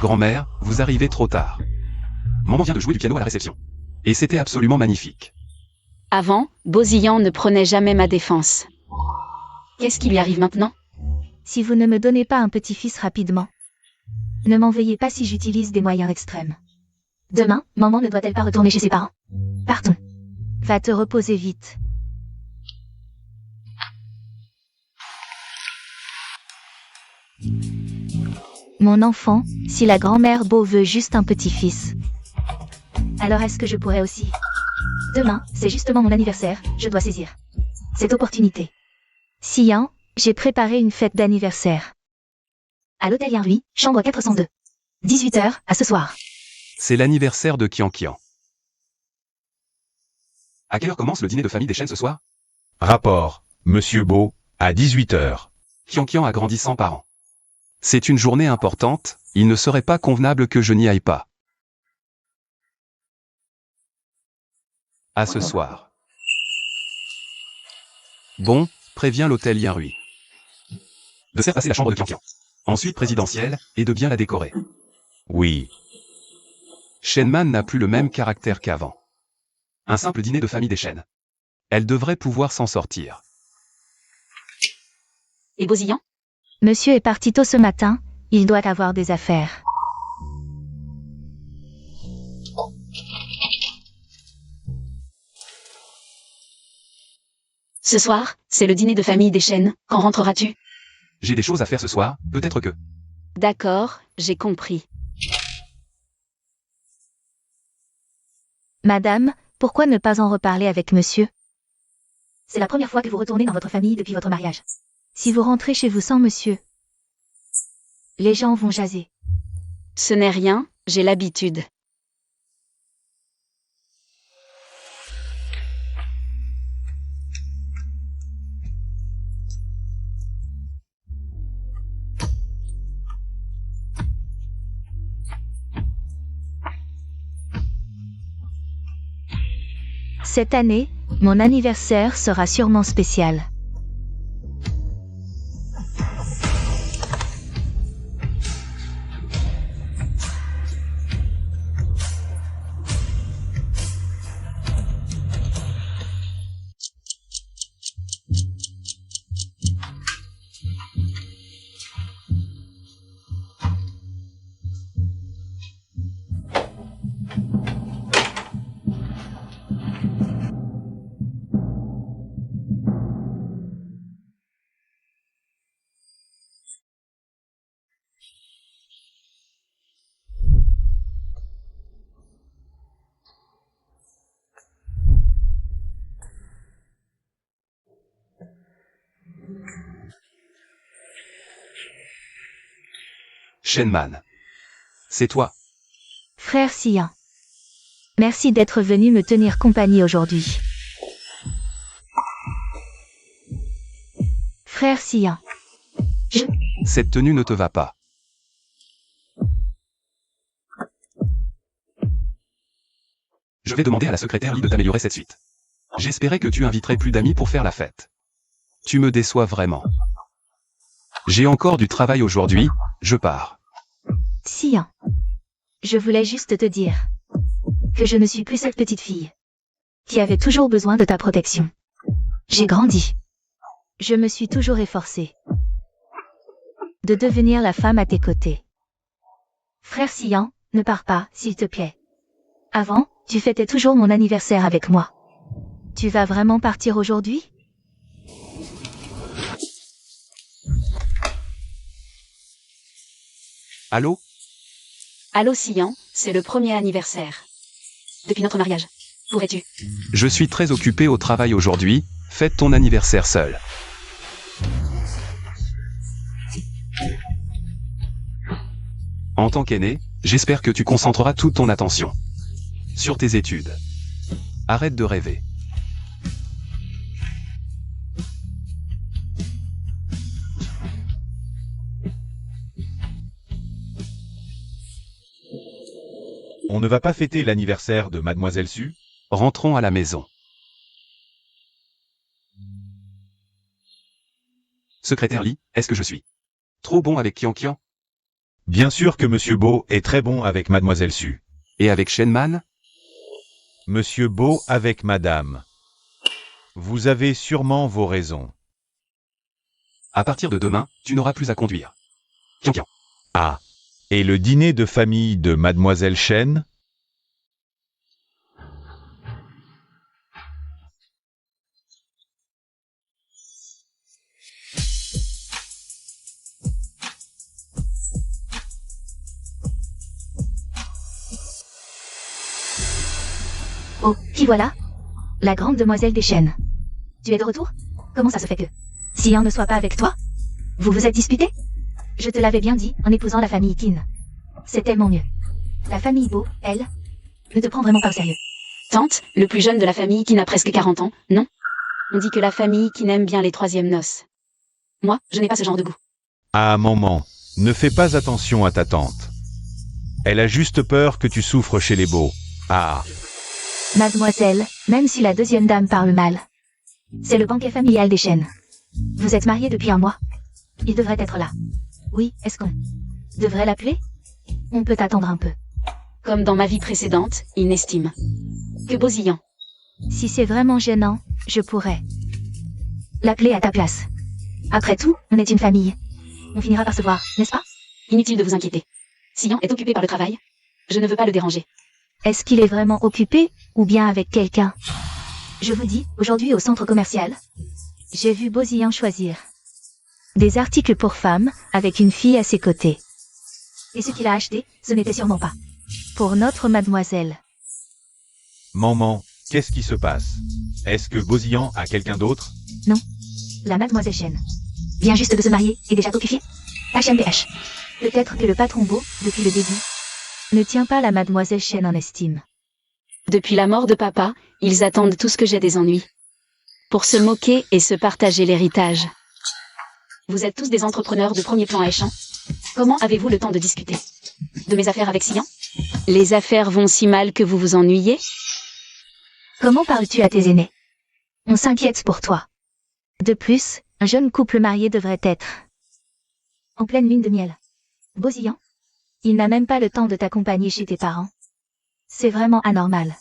Grand-mère, vous arrivez trop tard. Maman vient de jouer du piano à la réception. Et c'était absolument magnifique. Avant, Beauzillan ne prenait jamais ma défense. Qu'est-ce qui lui arrive maintenant? Si vous ne me donnez pas un petit-fils rapidement, ne m'en veuillez pas si j'utilise des moyens extrêmes. Demain, maman ne doit-elle pas retourner chez ses parents? Partons. Va te reposer vite. Mon enfant, si la grand-mère Beau veut juste un petit-fils, alors est-ce que je pourrais aussi? Demain, c'est justement mon anniversaire, je dois saisir cette opportunité. Sion, j'ai préparé une fête d'anniversaire. À l'hôtel Yanrui, chambre 402. 18h, à ce soir. C'est l'anniversaire de Qianqian. À quelle heure commence le dîner de famille des Shen ce soir? Rapport, Monsieur Beau, à 18h. Qianqian a grandi 100 par an. C'est une journée importante, il ne serait pas convenable que je n'y aille pas. À ce soir. Bon, préviens l'hôtel Yanrui. De faire passer la chambre de Qianqian. Ensuite présidentielle, et de bien la décorer. Oui. Shenman n'a plus le même caractère qu'avant. Un simple dîner de famille des Shen. Elle devrait pouvoir s'en sortir. Et Beauzillan? Monsieur est parti tôt ce matin, il doit avoir des affaires. Ce soir, c'est le dîner de famille des Shen, quand rentreras-tu? J'ai des choses à faire ce soir, peut-être que... D'accord, j'ai compris. Madame, pourquoi ne pas en reparler avec monsieur? C'est la première fois que vous retournez dans votre famille depuis votre mariage. Si vous rentrez chez vous sans monsieur, Les gens vont jaser. Ce n'est rien, j'ai l'habitude. Cette année, mon anniversaire sera sûrement spécial. Shenman. C'est toi. Frère Sian. Merci d'être venu me tenir compagnie aujourd'hui. Frère Sian. Cette tenue ne te va pas. Je vais demander à la secrétaire Lee de t'améliorer cette suite. J'espérais que tu inviterais plus d'amis pour faire la fête. Tu me déçois vraiment. J'ai encore du travail aujourd'hui, je pars. Sian. Je voulais juste te dire que je ne suis plus cette petite fille qui avait toujours besoin de ta protection. J'ai grandi. Je me suis toujours efforcée de devenir la femme à tes côtés. Frère Sian, ne pars pas, s'il te plaît. Avant, tu fêtais toujours mon anniversaire avec moi. Tu vas vraiment partir aujourd'hui? Allô? Allô Sian, c'est le premier anniversaire. Depuis notre mariage. Pourrais-tu? Je suis très occupé au travail aujourd'hui, fête ton anniversaire seul. En tant qu'aîné, j'espère que tu concentreras toute ton attention sur tes études. Arrête de rêver. On ne va pas fêter l'anniversaire de Mademoiselle Su? Rentrons à la maison. Secrétaire Lee, est-ce que je suis trop bon avec Kian Kian? Bien sûr que Monsieur Beau est très bon avec Mademoiselle Su. Et avec Shenman? Monsieur Beau avec Madame. Vous avez sûrement vos raisons. À partir de demain, tu n'auras plus à conduire. Kian Kian. Ah. Et le dîner de famille de Mademoiselle Shen? Oh, qui voilà? La grande demoiselle des chênes. Tu es de retour? Comment ça se fait que Sian ne soit pas avec toi? Vous vous êtes disputé? Je te l'avais bien dit, en épousant la famille Qin. C'est tellement mieux. La famille Beau, elle, ne te prend vraiment pas au sérieux. Tante, le plus jeune de la famille qui n'a presque 40 ans, non? On dit que la famille qui n'aime bien les troisièmes noces. Moi, je n'ai pas ce genre de goût. Ah maman, ne fais pas attention à ta tante. Elle a juste peur que tu souffres chez les Beaux. Ah. Mademoiselle, même si la deuxième dame parle mal. C'est le banquet familial des chênes. Vous êtes mariés depuis un mois. Il devrait être là. Oui, est-ce qu'on devrait l'appeler? On peut attendre un peu. Comme dans ma vie précédente, il n'estime que Bosillan. Si c'est vraiment gênant, je pourrais l'appeler à ta place. Après tout, on est une famille. On finira par se voir, n'est-ce pas? Inutile de vous inquiéter. Sian est occupé par le travail. Je ne veux pas le déranger. Est-ce qu'il est vraiment occupé, ou bien avec quelqu'un? Je vous dis, aujourd'hui au centre commercial, j'ai vu Bosillan choisir des articles pour femmes, avec une fille à ses côtés. Et ce qu'il a acheté, ce n'était sûrement pas pour notre mademoiselle. Maman, qu'est-ce qui se passe? Est-ce que Bosillan a quelqu'un d'autre? Non. La mademoiselle Chen vient juste de se marier et déjà occupée. HMPH. Peut-être que le patron Beau, depuis le début, ne tient pas la mademoiselle Chen en estime. Depuis la mort de papa, ils attendent tous que j'ai des ennuis. Pour se moquer et se partager l'héritage. Vous êtes tous des entrepreneurs de premier plan à Échamps. Comment avez-vous le temps de discuter? De mes affaires avec Sion? Les affaires vont si mal que vous vous ennuyez? Comment parles-tu à tes aînés? On s'inquiète pour toi. De plus, un jeune couple marié devrait être en pleine lune de miel. Bosillant? Il n'a même pas le temps de t'accompagner chez tes parents. C'est vraiment anormal.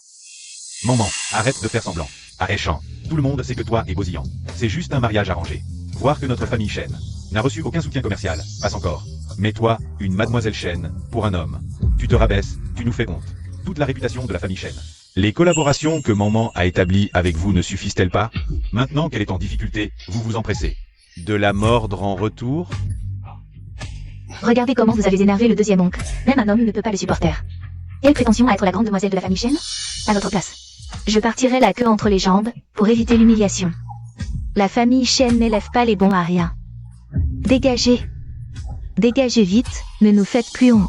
Maman, arrête de faire semblant. À Échamps, tout le monde sait que toi et Bosillant, c'est juste un mariage arrangé. Voir que notre famille Chen n'a reçu aucun soutien commercial, passe encore. Mais toi, une mademoiselle Chen, pour un homme, tu te rabaisses, tu nous fais honte. Toute la réputation de la famille Chen. Les collaborations que maman a établies avec vous ne suffisent-elles pas? Maintenant qu'elle est en difficulté, vous vous empressez de la mordre en retour? Regardez comment vous avez énervé le deuxième oncle. Même un homme ne peut pas le supporter. Quelle prétention à être la grande demoiselle de la famille Chen? À votre place, je partirai la queue entre les jambes, pour éviter l'humiliation. La famille Chen n'élève pas les bons à rien. Dégagez. Dégagez vite, ne nous faites plus honte.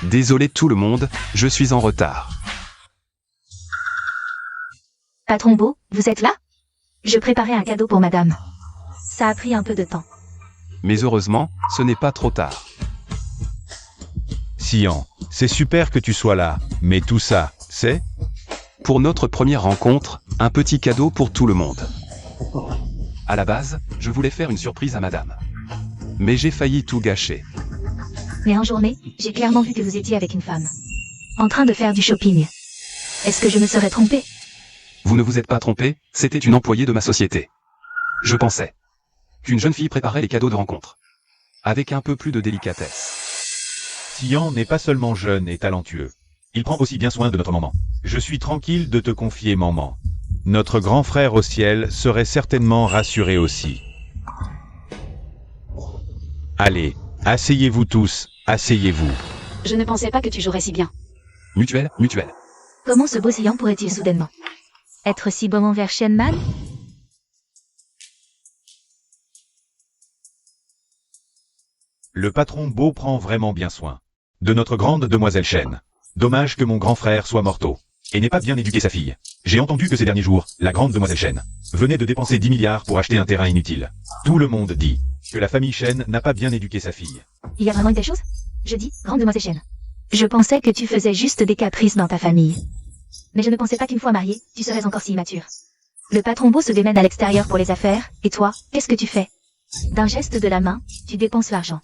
Désolé tout le monde, je suis en retard. Patron Beau, vous êtes là? Je préparais un cadeau pour madame. Ça a pris un peu de temps. Mais heureusement, ce n'est pas trop tard. Sion, c'est super que tu sois là, mais tout ça, c'est... Pour notre première rencontre, un petit cadeau pour tout le monde. À la base, je voulais faire une surprise à madame. Mais j'ai failli tout gâcher. Mais en journée, j'ai clairement vu que vous étiez avec une femme. En train de faire du shopping. Est-ce que je me serais trompée? Vous ne vous êtes pas trompé, c'était une employée de ma société. Je pensais qu'une jeune fille préparait les cadeaux de rencontre. Avec un peu plus de délicatesse. Sion n'est pas seulement jeune et talentueux. Il prend aussi bien soin de notre maman. Je suis tranquille de te confier maman. Notre grand frère au ciel serait certainement rassuré aussi. Allez, asseyez-vous tous, asseyez-vous. Je ne pensais pas que tu jouerais si bien. Mutuelle, mutuelle. Comment ce Bosillant pourrait-il soudainement être si bon envers Shenman? Le patron Beau prend vraiment bien soin de notre grande demoiselle Chen. Dommage que mon grand frère soit morto et n'ait pas bien éduqué sa fille. J'ai entendu que ces derniers jours, la grande demoiselle Chen venait de dépenser 10 milliards pour acheter un terrain inutile. Tout le monde dit que la famille Chen n'a pas bien éduqué sa fille. Il y a vraiment eu des choses? Je dis, grande demoiselle Chen. Je pensais que tu faisais juste des caprices dans ta famille. Mais je ne pensais pas qu'une fois mariée, tu serais encore si immature. Le patron Beau se démène à l'extérieur pour les affaires, et toi, qu'est-ce que tu fais? D'un geste de la main, tu dépenses l'argent.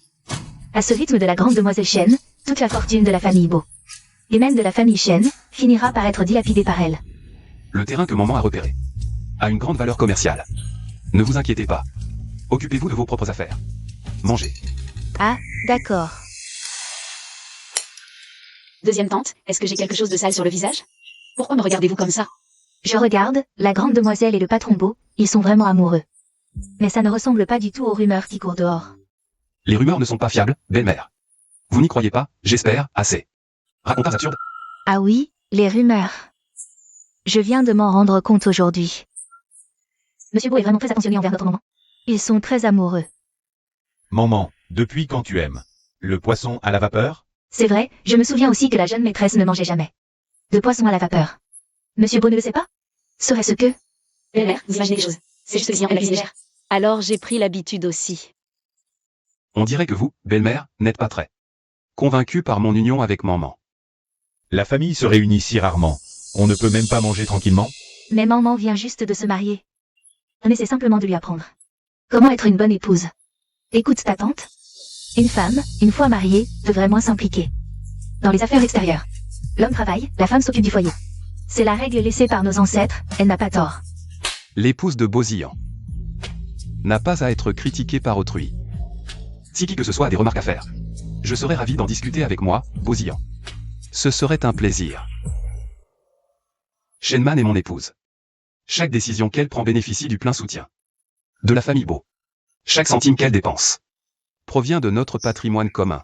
À ce rythme de la grande demoiselle Chen, toute la fortune de la famille Beau, et même de la famille Chen, finira par être dilapidée par elle. Le terrain que maman a repéré a une grande valeur commerciale. Ne vous inquiétez pas. Occupez-vous de vos propres affaires. Mangez. Ah, d'accord. Deuxième tante, est-ce que j'ai quelque chose de sale sur le visage? Pourquoi me regardez-vous comme ça? Je regarde, la grande demoiselle et le patron Beau, ils sont vraiment amoureux. Mais ça ne ressemble pas du tout aux rumeurs qui courent dehors. Les rumeurs ne sont pas fiables, belle-mère. Vous n'y croyez pas, j'espère, assez. Racontages absurdes. Ah oui, les rumeurs. Je viens de m'en rendre compte aujourd'hui. Monsieur Beau est vraiment très attentionné envers notre maman. Ils sont très amoureux. Maman, depuis quand tu aimes le poisson à la vapeur? C'est vrai, je me souviens aussi que la jeune maîtresse ne mangeait jamais de poisson à la vapeur. Monsieur Beau ne le sait pas? Serait-ce que... Belle-mère, vous imaginez des choses. C'est juste Sion et la cuisine légère. Alors j'ai pris l'habitude aussi. On dirait que vous, belle-mère, n'êtes pas très convaincue par mon union avec maman. La famille se réunit si rarement. On ne peut même pas manger tranquillement? Mais maman vient juste de se marier. On essaie simplement de lui apprendre comment être une bonne épouse. Écoute ta tante. Une femme, une fois mariée, devrait moins s'impliquer dans les affaires extérieures. L'homme travaille, la femme s'occupe du foyer. C'est la règle laissée par nos ancêtres, elle n'a pas tort. L'épouse de Bosillant n'a pas à être critiquée par autrui. Si qui que ce soit a des remarques à faire, je serais ravi d'en discuter avec moi, Bosillant. Ce serait un plaisir. Shenman est mon épouse. Chaque décision qu'elle prend bénéficie du plein soutien de la famille Beau. Chaque centime qu'elle dépense provient de notre patrimoine commun.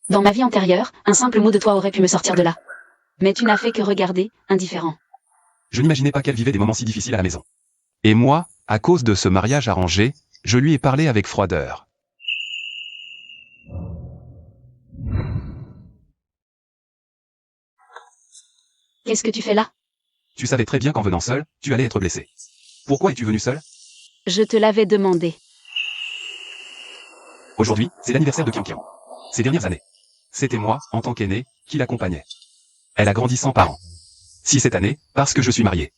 Dans ma vie antérieure, un simple mot de toi aurait pu me sortir de là. Mais tu n'as fait que regarder, indifférent. Je n'imaginais pas qu'elle vivait des moments si difficiles à la maison. Et moi, à cause de ce mariage arrangé, je lui ai parlé avec froideur. Qu'est-ce que tu fais là? Tu savais très bien qu'en venant seul, tu allais être blessé. Pourquoi es-tu venu seul? Je te l'avais demandé. Aujourd'hui, c'est l'anniversaire de Kian. Ces dernières années, c'était moi, en tant qu'aîné, qui l'accompagnais. Elle a grandi sans parents. Si cette année, parce que je suis marié.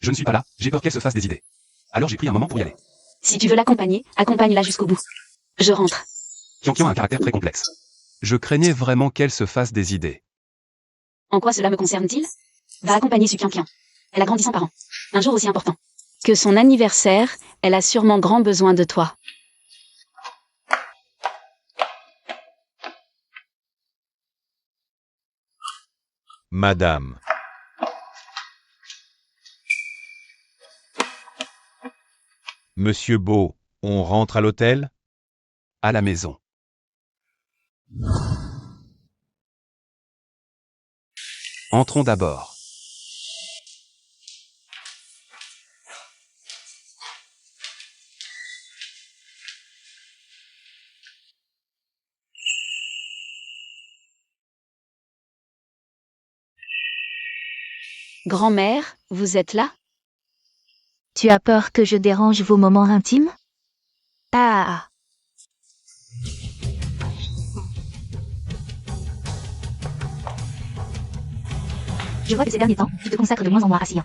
Je ne suis pas là, j'ai peur qu'elle se fasse des idées. Alors j'ai pris un moment pour y aller. Si tu veux l'accompagner, accompagne-la jusqu'au bout. Je rentre. Kian a un caractère très complexe. Je craignais vraiment qu'elle se fasse des idées. En quoi cela me concerne-t-il? Va accompagner Su Kian. Elle a grandi sans parents. Un jour aussi important que son anniversaire, elle a sûrement grand besoin de toi. Madame. Monsieur Beau, on rentre à l'hôtel? À la maison. Entrons d'abord. Grand-mère, vous êtes là? Tu as peur que je dérange vos moments intimes? Ah. Je vois que ces derniers temps, tu te consacres de moins en moins à Sion.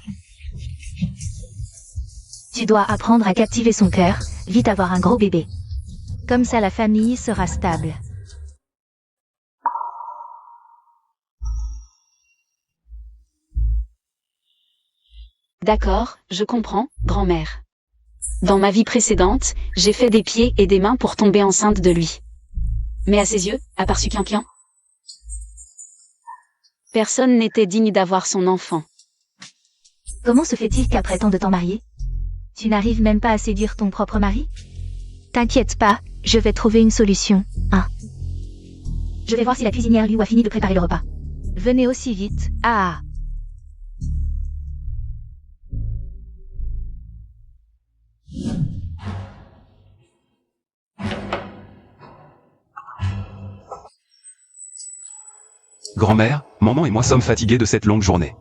Tu dois apprendre à captiver son cœur, vite avoir un gros bébé. Comme ça la famille sera stable. D'accord, je comprends, grand-mère. Dans ma vie précédente, j'ai fait des pieds et des mains pour tomber enceinte de lui. Mais à ses yeux, à part Su Kian, personne n'était digne d'avoir son enfant. Comment se fait-il qu'après tant de temps marié, tu n'arrives même pas à séduire ton propre mari? T'inquiète pas, je vais trouver une solution. Je vais voir si la cuisinière lui a fini de préparer le repas. Venez aussi vite. Ah. Grand-mère, maman et moi sommes fatigués de cette longue journée.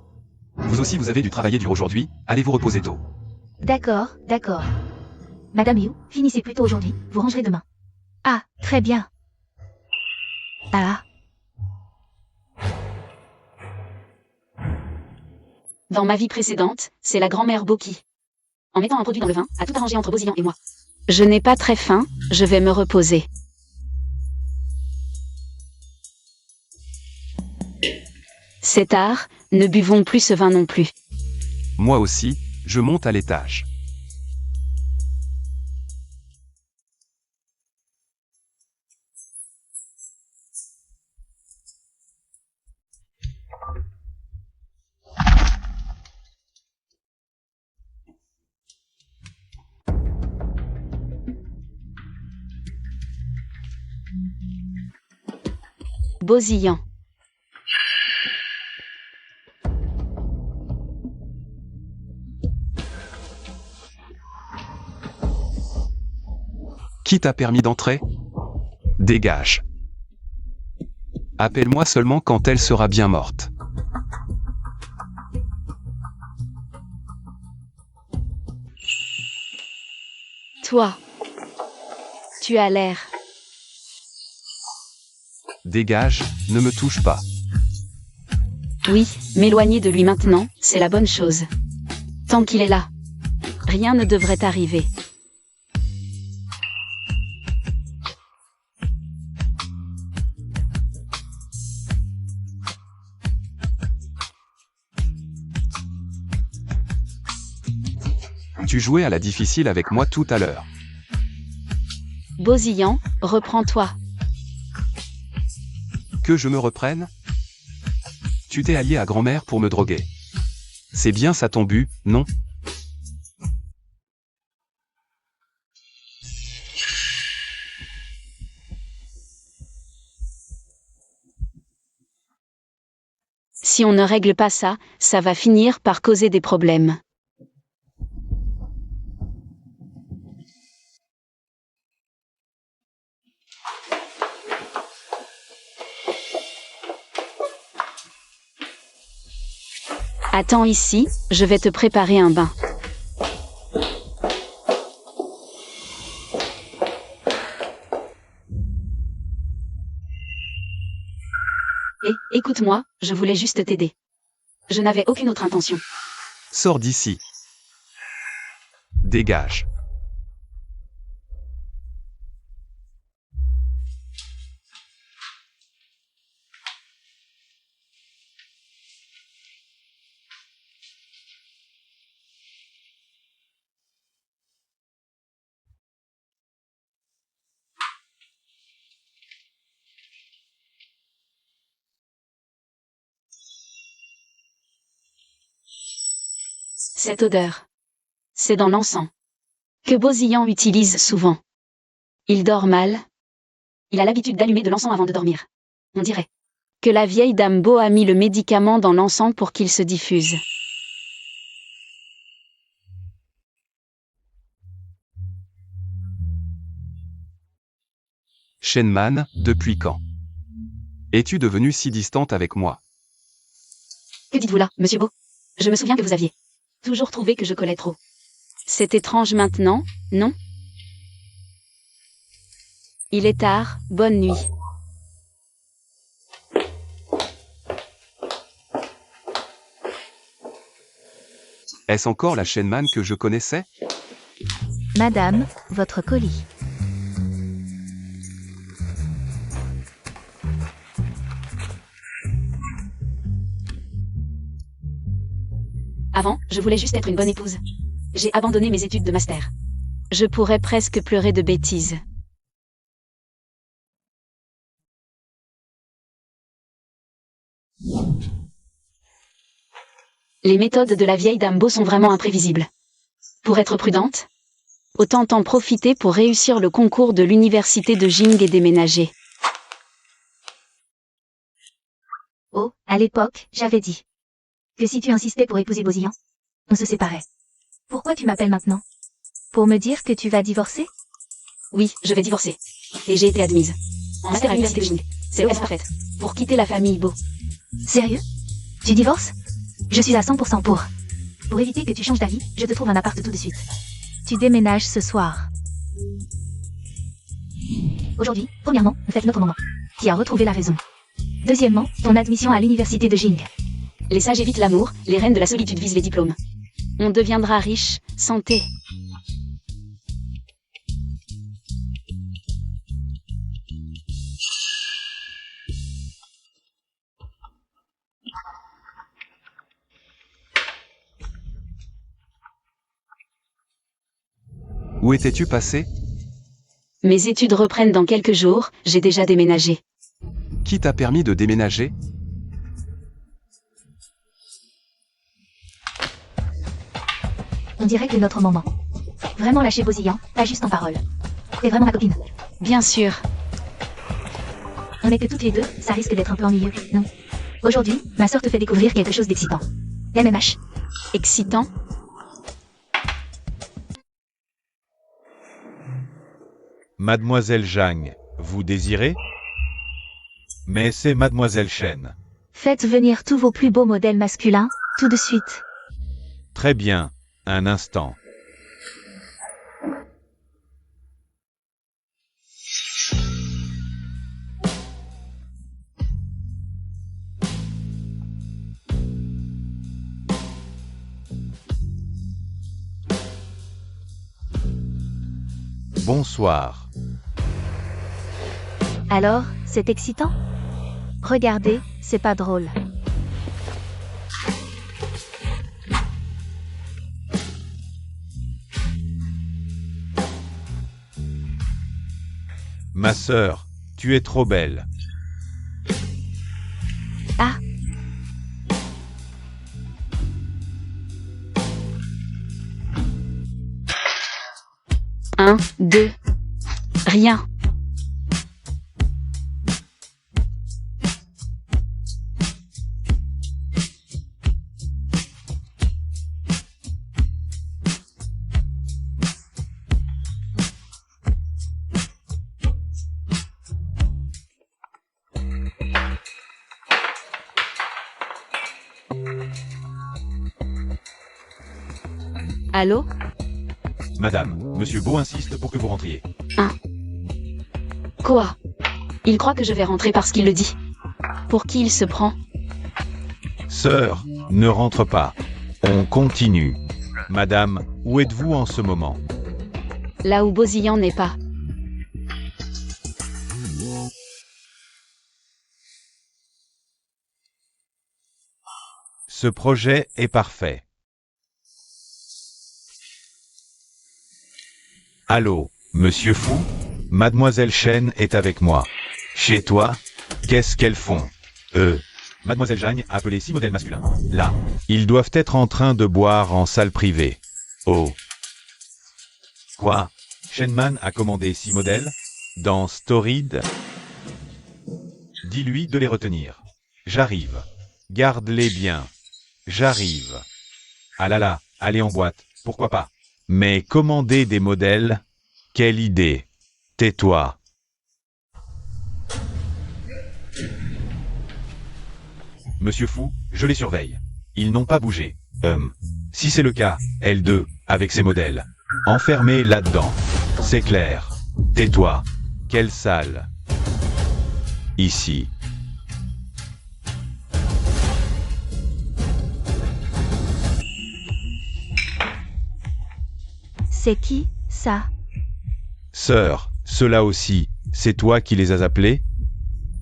Vous aussi vous avez dû travailler dur aujourd'hui, allez vous reposer tôt. D'accord, d'accord. Madame Yu, finissez plus tôt aujourd'hui, vous rangerez demain. Ah, très bien. Ah. Dans ma vie précédente, c'est la grand-mère Beau qui, en mettant un produit dans le vin, a tout arrangé entre Bosillan et moi. Je n'ai pas très faim, je vais me reposer. C'est tard, ne buvons plus ce vin non plus. Moi aussi, je monte à l'étage. Bosillan. Qui t'a permis d'entrer? Dégage. Appelle-moi seulement quand elle sera bien morte. Toi. Tu as l'air. Dégage, ne me touche pas. Oui, m'éloigner de lui maintenant, c'est la bonne chose. Tant qu'il est là, rien ne devrait arriver. Tu jouais à la difficile avec moi tout à l'heure. Bosillan, reprends-toi. Que je me reprenne? Tu t'es allié à grand-mère pour me droguer. C'est bien ça ton but, non? Si on ne règle pas ça, ça va finir par causer des problèmes. Attends ici, je vais te préparer un bain. Écoute-moi, je voulais juste t'aider. Je n'avais aucune autre intention. Sors d'ici. Dégage. Cette odeur. C'est dans l'encens. Que Bosillan utilise souvent. Il dort mal. Il a l'habitude d'allumer de l'encens avant de dormir. On dirait que la vieille dame Bo a mis le médicament dans l'encens pour qu'il se diffuse. Shenman, depuis quand es-tu devenue si distante avec moi? Que dites-vous là, monsieur Bo? Je me souviens que vous aviez toujours trouvé que je collais trop. C'est étrange maintenant, non? Il est tard, bonne nuit. Est-ce encore la Shenman que je connaissais? Madame, votre colis. Avant, je voulais juste être une bonne épouse. J'ai abandonné mes études de master. Je pourrais presque pleurer de bêtises. Les méthodes de la vieille dame Bo sont vraiment imprévisibles. Pour être prudente, autant en profiter pour réussir le concours de l'université de Jing et déménager. Oh, à l'époque, j'avais dit que si tu insistais pour épouser Bosillan, on se séparait. Pourquoi tu m'appelles maintenant? Pour me dire que tu vas divorcer? Oui, je vais divorcer. Et j'ai été admise en master à l'université de Jing. C'est l'occasion parfaite pour quitter la famille Bo. Sérieux? Tu divorces? Je suis à 100% pour. Pour éviter que tu changes d'avis, je te trouve un appart tout de suite. Tu déménages ce soir. Aujourd'hui, premièrement, on fête notre maman, qui a retrouvé la raison. Deuxièmement, ton admission à l'université de Jing. Les sages évitent l'amour, les reines de la solitude visent les diplômes. On deviendra riche, santé. Où étais-tu passé? Mes études reprennent dans quelques jours, j'ai déjà déménagé. Qui t'a permis de déménager? On dirait que notre maman. Vraiment lâcher Bosillan, pas juste en parole. T'es vraiment ma copine. Bien sûr. On est que toutes les deux, ça risque d'être un peu ennuyeux, non? Aujourd'hui, ma sœur te fait découvrir quelque chose d'excitant. MMH. Excitant? Mademoiselle Zhang, vous désirez? Mais c'est Mademoiselle Shen. Faites venir tous vos plus beaux modèles masculins, tout de suite. Très bien, un instant. Bonsoir. Alors, c'est excitant? Regardez, c'est pas drôle. Ma sœur, tu es trop belle. Ah. Un, deux. Rien. Allô? Madame, Monsieur Beau insiste pour que vous rentriez. Quoi? Il croit que je vais rentrer parce qu'il le dit. Pour qui il se prend? Sœur, ne rentre pas. On continue. Madame, où êtes-vous en ce moment? Là où Bosillan n'est pas. Ce projet est parfait. Allô, Monsieur Fou? Mademoiselle Chen est avec moi. Chez toi? Qu'est-ce qu'elles font? Mademoiselle Jagne a appelé 6 modèles masculins. Là. Ils doivent être en train de boire en salle privée. Oh. Quoi? Shenman a commandé 6 modèles? Dans Storide? Dis-lui de les retenir. J'arrive. Garde-les bien. J'arrive. Ah là là, allez en boîte, pourquoi pas? Mais commander des modèles? Quelle idée! Tais-toi. Monsieur Fou, je les surveille. Ils n'ont pas bougé. Si c'est le cas, L2, avec ses modèles. Enfermés là-dedans. C'est clair. Tais-toi. Quelle salle? Ici. C'est qui, ça? Sœur, ceux-là aussi, c'est toi qui les as appelés?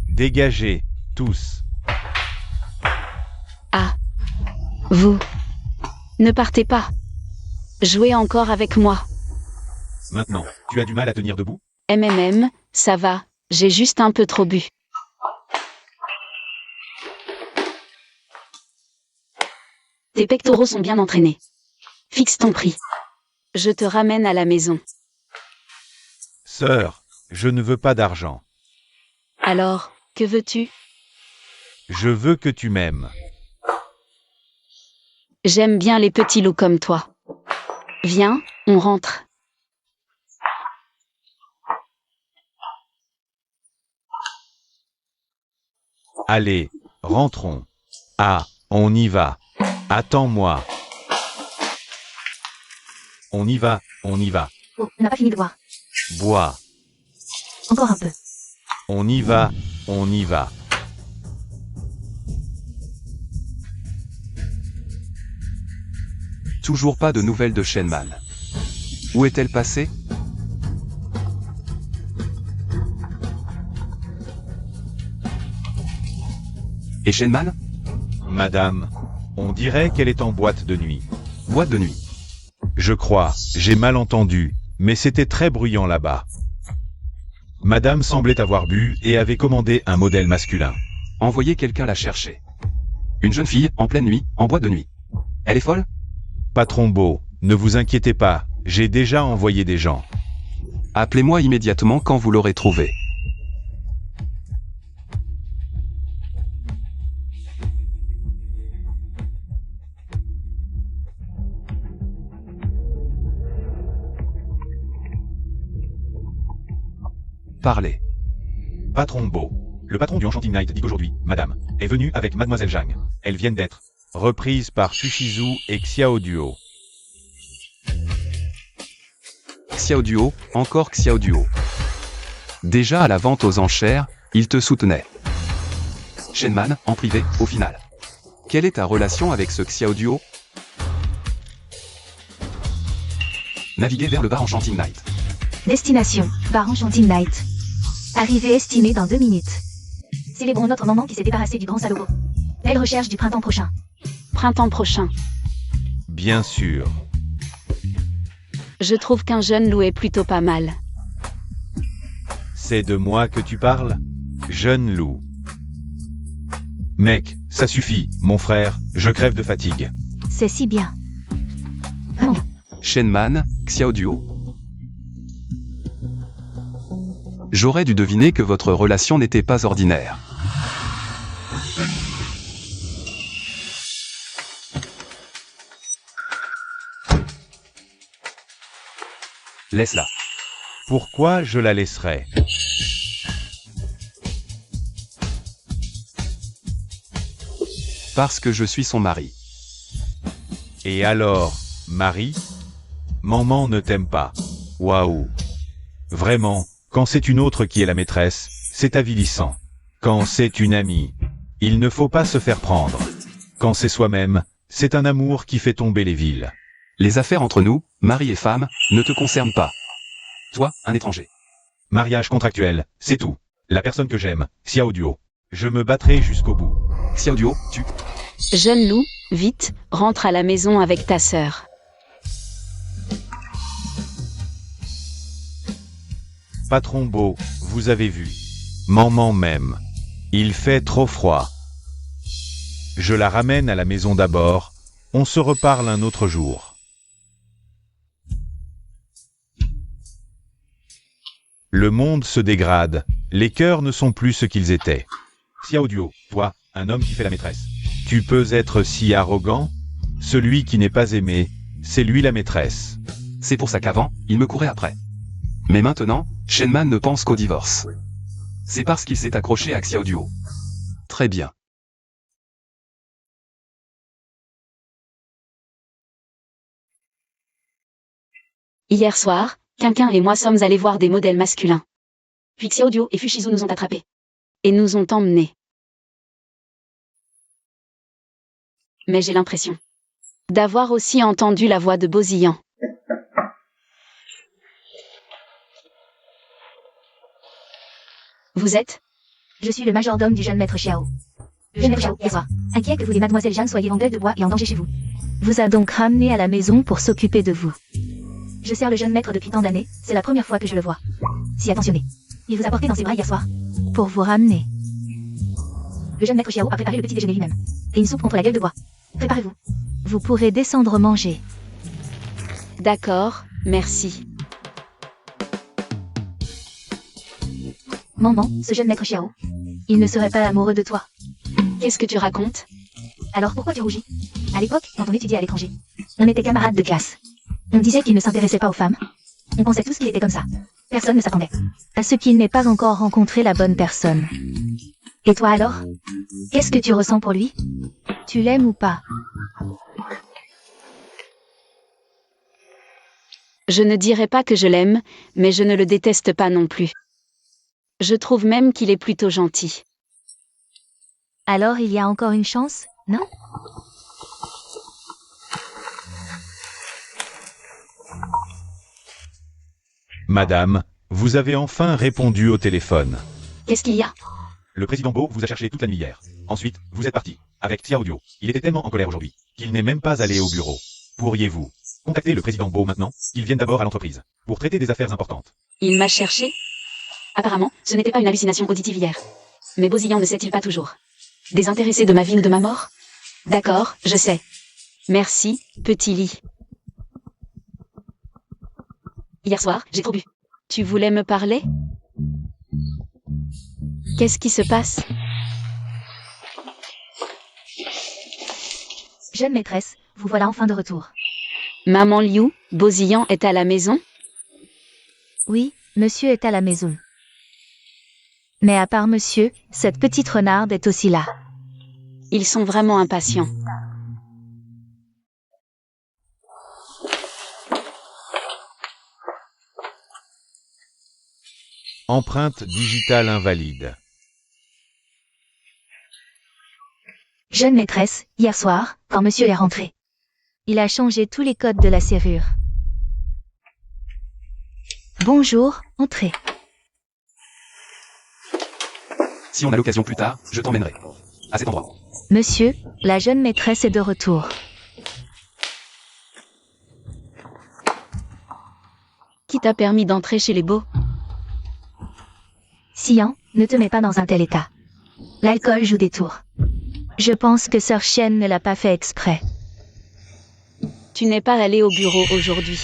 Dégagez, tous. Ah. Vous. Ne partez pas. Jouez encore avec moi. Maintenant, tu as du mal à tenir debout? Ça va, j'ai juste un peu trop bu. Tes pectoraux sont bien entraînés. Fixe ton prix. Je te ramène à la maison. Sœur, je ne veux pas d'argent. Alors, que veux-tu? Je veux que tu m'aimes. J'aime bien les petits loups comme toi. Viens, on rentre. Allez, rentrons. Ah, on y va. Attends-moi. On y va, on y va. Oh, on n'a pas fini de boire. Bois. Encore un peu. On y va, on y va. Toujours pas de nouvelles de Shenman. Où est-elle passée? Et Shenman? Madame, on dirait qu'elle est en boîte de nuit. Boîte de nuit. Je crois, j'ai mal entendu, mais c'était très bruyant là-bas. Madame semblait avoir bu et avait commandé un modèle masculin. Envoyez quelqu'un la chercher. Une jeune fille, en pleine nuit, en boîte de nuit. Elle est folle? Patron Beau, ne vous inquiétez pas, j'ai déjà envoyé des gens. Appelez-moi immédiatement quand vous l'aurez trouvée. Parlez. Patron Beau, le patron du Enchanting Night dit qu'aujourd'hui, madame, est venue avec mademoiselle Zhang. Elles viennent d'être reprises par Sushizu et Xiao Duo. Xiao Duo, encore Xiao Duo. Déjà à la vente aux enchères, il te soutenait. Shenman, en privé, au final. Quelle est ta relation avec ce Xiao Duo? Naviguez vers le bar Enchanting Night. Destination, bar Enchanting Night. Arrivée estimée dans 2 minutes. Célébrons notre maman qui s'est débarrassée du grand salobo. Belle recherche du printemps prochain. Printemps prochain. Bien sûr. Je trouve qu'un jeune loup est plutôt pas mal. C'est de moi que tu parles? Jeune loup. Mec, ça suffit, mon frère, je crève de fatigue. C'est si bien. Vraiment. Shenman, Xiao Duo. J'aurais dû deviner que votre relation n'était pas ordinaire. Laisse-la. Pourquoi je la laisserais? Parce que je suis son mari. Et alors, Marie? Maman ne t'aime pas. Waouh. Vraiment, quand c'est une autre qui est la maîtresse, c'est avilissant. Quand c'est une amie, il ne faut pas se faire prendre. Quand c'est soi-même, c'est un amour qui fait tomber les villes. Les affaires entre nous, mari et femme, ne te concernent pas. Toi, un étranger. Mariage contractuel, c'est tout. La personne que j'aime, Xiao Duo. Je me battrai jusqu'au bout. Xiao Duo, tu... Jeune loup, vite, rentre à la maison avec ta sœur. Patron beau, vous avez vu. Maman m'aime. Il fait trop froid. Je la ramène à la maison d'abord. On se reparle un autre jour. Le monde se dégrade. Les cœurs ne sont plus ce qu'ils étaient. Xiao Duo, toi, un homme qui fait la maîtresse. Tu peux être si arrogant? Celui qui n'est pas aimé, c'est lui la maîtresse. C'est pour ça qu'avant, il me courait après. Mais maintenant, Shenman ne pense qu'au divorce. C'est parce qu'il s'est accroché à Xiao Duo. Très bien. Hier soir, Quinquin et moi sommes allés voir des modèles masculins. Puis Xiao Duo et Fushizu nous ont attrapés. Et nous ont emmenés. Mais j'ai l'impression d'avoir aussi entendu la voix de Bosillan. Vous êtes? Je suis le majordome du jeune maître Xiao. Le jeune maître Xiao, hier soir, inquiet que vous les mademoiselles Jeanne soyez en gueule de bois et en danger chez vous. Vous a donc ramené à la maison pour s'occuper de vous. Je sers le jeune maître depuis tant d'années, c'est la première fois que je le vois. Si attentionné. Il vous a porté dans ses bras hier soir. Pour vous ramener. Le jeune maître Xiao a préparé le petit déjeuner lui-même. Et une soupe contre la gueule de bois. Préparez-vous. Vous pourrez descendre manger. D'accord, merci. Maman, ce jeune maître Xiao. Il ne serait pas amoureux de toi. Qu'est-ce que tu racontes? Alors pourquoi tu rougis? À l'époque, quand on étudiait à l'étranger, on était camarades de classe. On disait qu'il ne s'intéressait pas aux femmes. On pensait tous qu'il était comme ça. Personne ne s'attendait à ce qu'il n'ait pas encore rencontré la bonne personne. Et toi alors? Qu'est-ce que tu ressens pour lui? Tu l'aimes ou pas? Je ne dirais pas que je l'aime, mais je ne le déteste pas non plus. Je trouve même qu'il est plutôt gentil. Alors il y a encore une chance, non? Madame, vous avez enfin répondu au téléphone. Qu'est-ce qu'il y a? Le président Bo vous a cherché toute la nuit hier. Ensuite, vous êtes parti, avec Xiao Duo. Il était tellement en colère aujourd'hui, qu'il n'est même pas allé au bureau. Pourriez-vous contacter le président Bo maintenant? Il vient d'abord à l'entreprise, pour traiter des affaires importantes. Il m'a cherché? Apparemment, ce n'était pas une hallucination auditive hier. Mais Bosillan ne sait-il pas toujours? Désintéressé de ma vie ou de ma mort? D'accord, je sais. Merci, petit lit. Hier soir, j'ai trop bu. Tu voulais me parler? Qu'est-ce qui se passe? Jeune maîtresse, vous voilà enfin de retour. Maman Liu, Bosillan est à la maison? Oui, monsieur est à la maison. Mais à part monsieur, cette petite renarde est aussi là. Ils sont vraiment impatients. Empreinte digitale invalide. Jeune maîtresse, hier soir, quand monsieur est rentré, il a changé tous les codes de la serrure. Bonjour, entrez. Si on a l'occasion plus tard, je t'emmènerai. À cet endroit. Monsieur, la jeune maîtresse est de retour. Qui t'a permis d'entrer chez les beaux? Xian, ne te mets pas dans un tel état. L'alcool joue des tours. Je pense que Sœur Chen ne l'a pas fait exprès. Tu n'es pas allé au bureau aujourd'hui.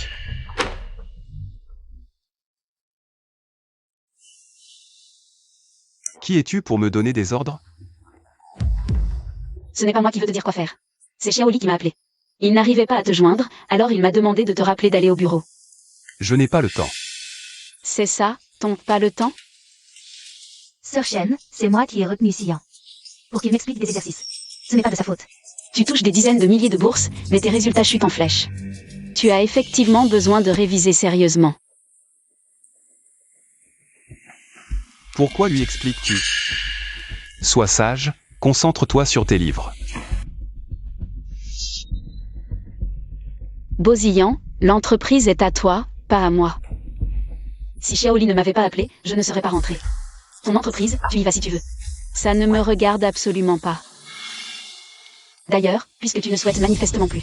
Qui es-tu pour me donner des ordres? Ce n'est pas moi qui veux te dire quoi faire. C'est Xiaoli qui m'a appelé. Il n'arrivait pas à te joindre, alors il m'a demandé de te rappeler d'aller au bureau. Je n'ai pas le temps. C'est ça, ton pas le temps? Sœur Chen, c'est moi qui ai retenu Xian. Pour qu'il m'explique des exercices. Ce n'est pas de sa faute. Tu touches des dizaines de milliers de bourses, mais tes résultats chutent en flèche. Tu as effectivement besoin de réviser sérieusement. Pourquoi lui expliques-tu? Sois sage, concentre-toi sur tes livres. Bosillan, l'entreprise est à toi, pas à moi. Si Shaoli ne m'avait pas appelé, je ne serais pas rentré. Ton entreprise, tu y vas si tu veux. Ça ne me regarde absolument pas. D'ailleurs, puisque tu ne souhaites manifestement plus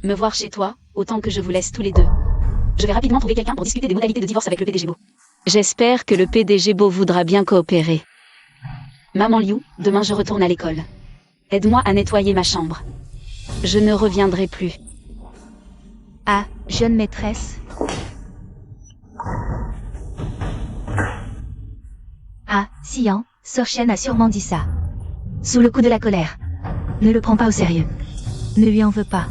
me voir chez toi, autant que je vous laisse tous les deux. Je vais rapidement trouver quelqu'un pour discuter des modalités de divorce avec le PDG Beau. J'espère que le PDG Beau voudra bien coopérer. Maman Liu, demain je retourne à l'école. Aide-moi à nettoyer ma chambre. Je ne reviendrai plus. Ah, jeune maîtresse. Ah, Xian, Sœur Shen a sûrement dit ça. Sous le coup de la colère. Ne le prends pas au sérieux. Ne lui en veux pas.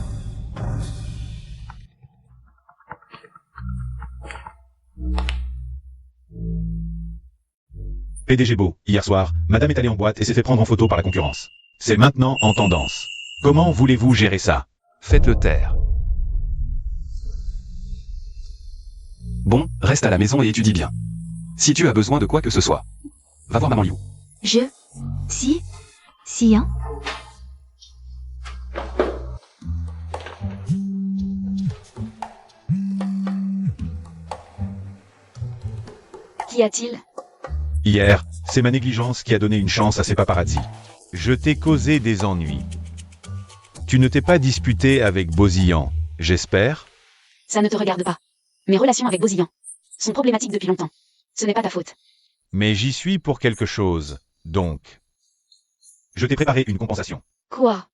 PDG Beau, hier soir, madame est allée en boîte et s'est fait prendre en photo par la concurrence. C'est maintenant en tendance. Comment voulez-vous gérer ça? Faites-le taire. Bon, reste à la maison et étudie bien. Si tu as besoin de quoi que ce soit, va voir maman Liu. Xian? Qu'y a-t-il? Hier, c'est ma négligence qui a donné une chance à ces paparazzis. Je t'ai causé des ennuis. Tu ne t'es pas disputé avec Bosillan, j'espère? Ça ne te regarde pas. Mes relations avec Bosillan sont problématiques depuis longtemps. Ce n'est pas ta faute. Mais j'y suis pour quelque chose, donc. Je t'ai préparé une compensation. Quoi?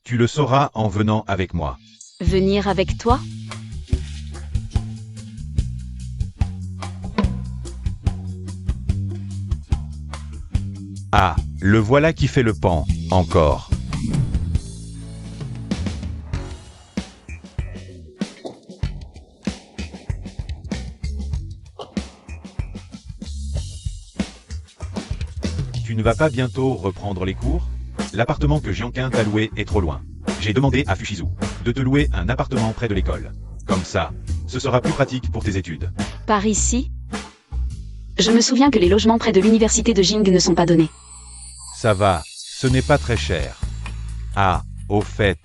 Tu le sauras en venant avec moi. Venir avec toi? Ah, le voilà qui fait le pan, encore. Tu ne vas pas bientôt reprendre les cours? L'appartement que Jianqin t'a loué est trop loin. J'ai demandé à Fushizu de te louer un appartement près de l'école. Comme ça, ce sera plus pratique pour tes études. Par ici? Je me souviens que les logements près de l'université de Jing ne sont pas donnés. Ça va, ce n'est pas très cher. Ah, au fait.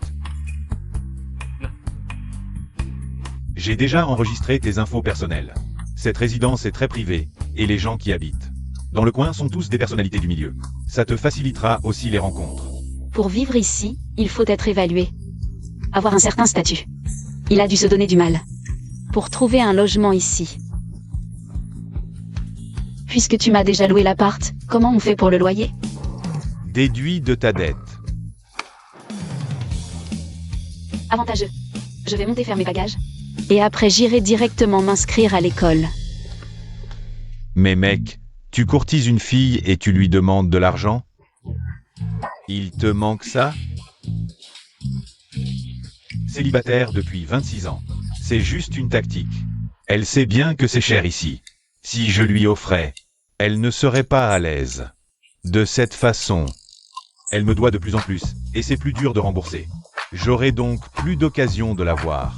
J'ai déjà enregistré tes infos personnelles. Cette résidence est très privée, et les gens qui habitent dans le coin sont tous des personnalités du milieu. Ça te facilitera aussi les rencontres. Pour vivre ici, il faut être évalué. Avoir un certain statut. Il a dû se donner du mal pour trouver un logement ici. Puisque tu m'as déjà loué l'appart, comment on fait pour le loyer? Déduis de ta dette. Avantageux. Je vais monter faire mes bagages. Et après j'irai directement m'inscrire à l'école. Mais mec, tu courtises une fille et tu lui demandes de l'argent? Il te manque ça? Célibataire depuis 26 ans. C'est juste une tactique. Elle sait bien que c'est cher ici. Si je lui offrais, elle ne serait pas à l'aise. De cette façon, elle me doit de plus en plus, et c'est plus dur de rembourser. J'aurai donc plus d'occasion de la voir.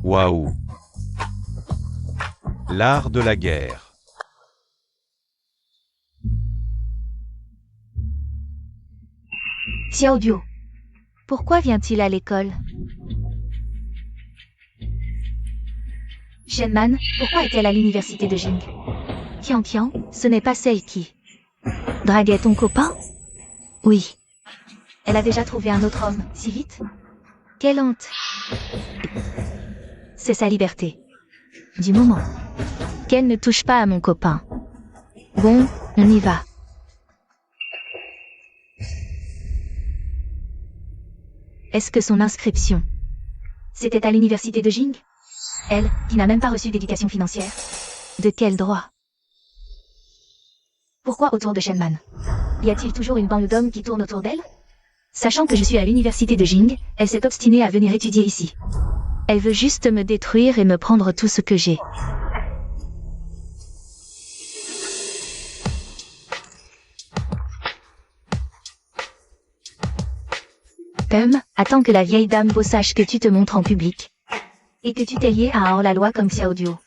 Waouh! L'art de la guerre. Xiaodio. Pourquoi vient-il à l'école? Shenman, pourquoi est-elle à l'université de Jing? Qian, ce n'est pas celle qui draguait ton copain? Oui. Elle a déjà trouvé un autre homme, si vite? Quelle honte! C'est sa liberté. Du moment qu'elle ne touche pas à mon copain. Bon, on y va. Est-ce que son inscription, c'était à l'université de Jing? Elle, qui n'a même pas reçu d'éducation financière. De quel droit? Pourquoi autour de Shenman? Y a-t-il toujours une bande d'hommes qui tournent autour d'elle? Sachant que je suis à l'université de Jing, elle s'est obstinée à venir étudier ici. Elle veut juste me détruire et me prendre tout ce que j'ai. Attends que la vieille dame Beau sache que tu te montres en public. Et que tu t'es lié à un hors-la-loi comme Xiao Duo.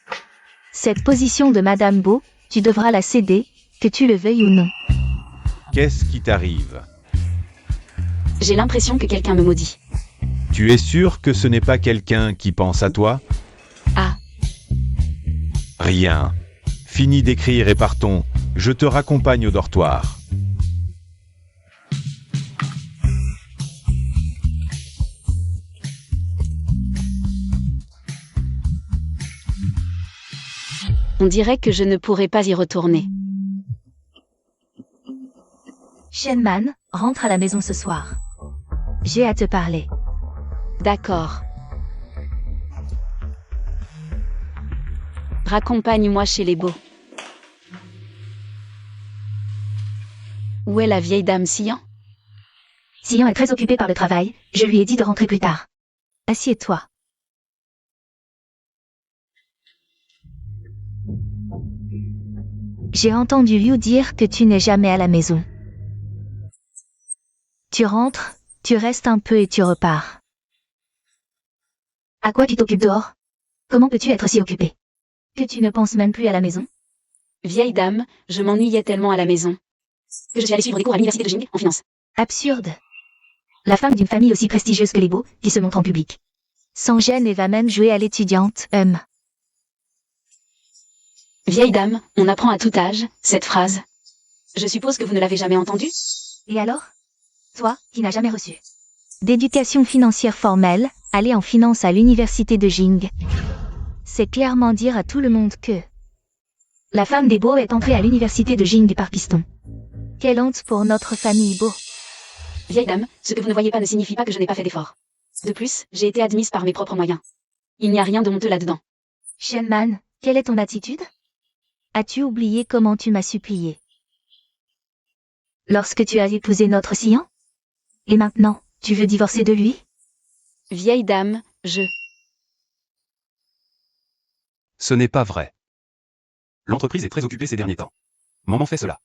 Cette position de Madame Beau, tu devras la céder, que tu le veuilles ou non. Qu'est-ce qui t'arrive? J'ai l'impression que quelqu'un me maudit. Tu es sûr que ce n'est pas quelqu'un qui pense à toi? Ah, Rien. Fini d'écrire et partons. Je te raccompagne au dortoir. on dirait que je ne pourrai pas y retourner. Shenman, rentre à la maison ce soir. J'ai à te parler. D'accord. Raccompagne-moi chez les Beaux. Où est la vieille dame Xian? Xian est très occupé par le travail, je lui ai dit de rentrer plus tard. Assieds-toi. J'ai entendu Liu dire que tu n'es jamais à la maison. Tu rentres, tu restes un peu et tu repars. À quoi tu t'occupes dehors? Comment peux-tu être si occupé? Que tu ne penses même plus à la maison? Vieille dame, je m'ennuyais tellement à la maison que je suis allée suivre des cours à l'université de Jing, en finance. Absurde. La femme d'une famille aussi prestigieuse que les Beaux, qui se montre en public. Sans gêne et va même jouer à l'étudiante, Vieille dame, on apprend à tout âge, cette phrase. Je suppose que vous ne l'avez jamais entendue? Et alors? Toi, qui n'as jamais reçu d'éducation financière formelle, aller en finance à l'université de Jing. C'est clairement dire à tout le monde que la femme des Beaux est entrée à l'université de Jing par piston. Quelle honte pour notre famille Beau. Vieille dame, ce que vous ne voyez pas ne signifie pas que je n'ai pas fait d'effort. De plus, j'ai été admise par mes propres moyens. Il n'y a rien de honteux là-dedans. Shenman, quelle est ton attitude? As-tu oublié comment tu m'as supplié lorsque tu as épousé notre Xian? Et maintenant, tu veux divorcer de lui? Vieille dame, Ce n'est pas vrai. L'entreprise est très occupée ces derniers temps. Maman fait cela.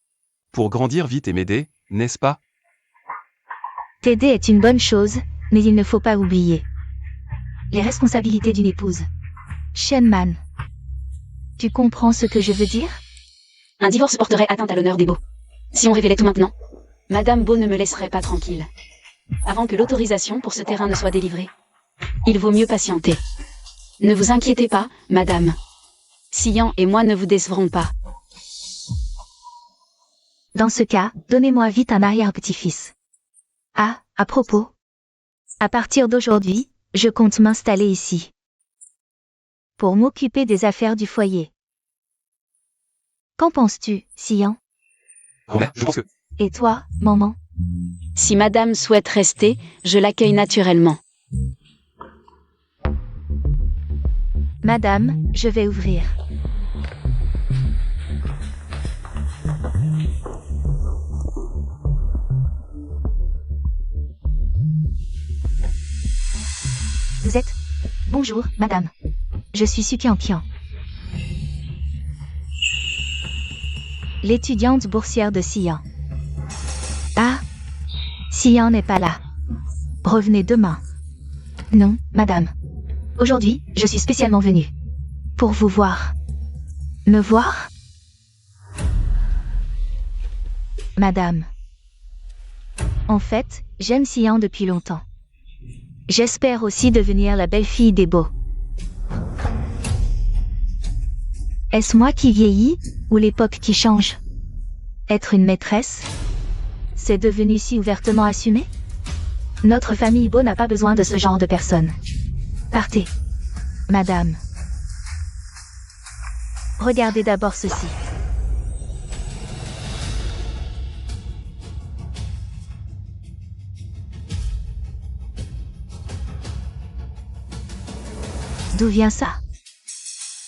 Pour grandir vite et m'aider, n'est-ce pas? T'aider est une bonne chose, mais il ne faut pas oublier les responsabilités d'une épouse. Shenman, tu comprends ce que je veux dire? Un divorce porterait atteinte à l'honneur des Beaux. Si on révélait tout maintenant, Madame Beau ne me laisserait pas tranquille. Avant que l'autorisation pour ce terrain ne soit délivrée. Il vaut mieux patienter. Ne vous inquiétez pas, madame. Xian et moi ne vous décevrons pas. Dans ce cas, donnez-moi vite un arrière-petit-fils. Ah, à propos. À partir d'aujourd'hui, je compte m'installer ici. Pour m'occuper des affaires du foyer. Qu'en penses-tu, Xian? Grand-mère, je pense que... Et toi, maman? Si madame souhaite rester, je l'accueille naturellement. Madame, je vais ouvrir. Vous êtes? Bonjour, madame. Je suis Sukiankian. L'étudiante boursière de Xian. Ah, Xian n'est pas là. Revenez demain. Non, madame. Aujourd'hui, je suis spécialement venue. Pour vous voir. Me voir? Madame. En fait, j'aime Xian depuis longtemps. J'espère aussi devenir la belle-fille des Beaux. Est-ce moi qui vieillis, ou l'époque qui change? Être une maîtresse? C'est devenu si ouvertement assumé? Notre famille Beau n'a pas besoin de ce genre de personne. Partez. Madame. Regardez d'abord ceci. D'où vient ça?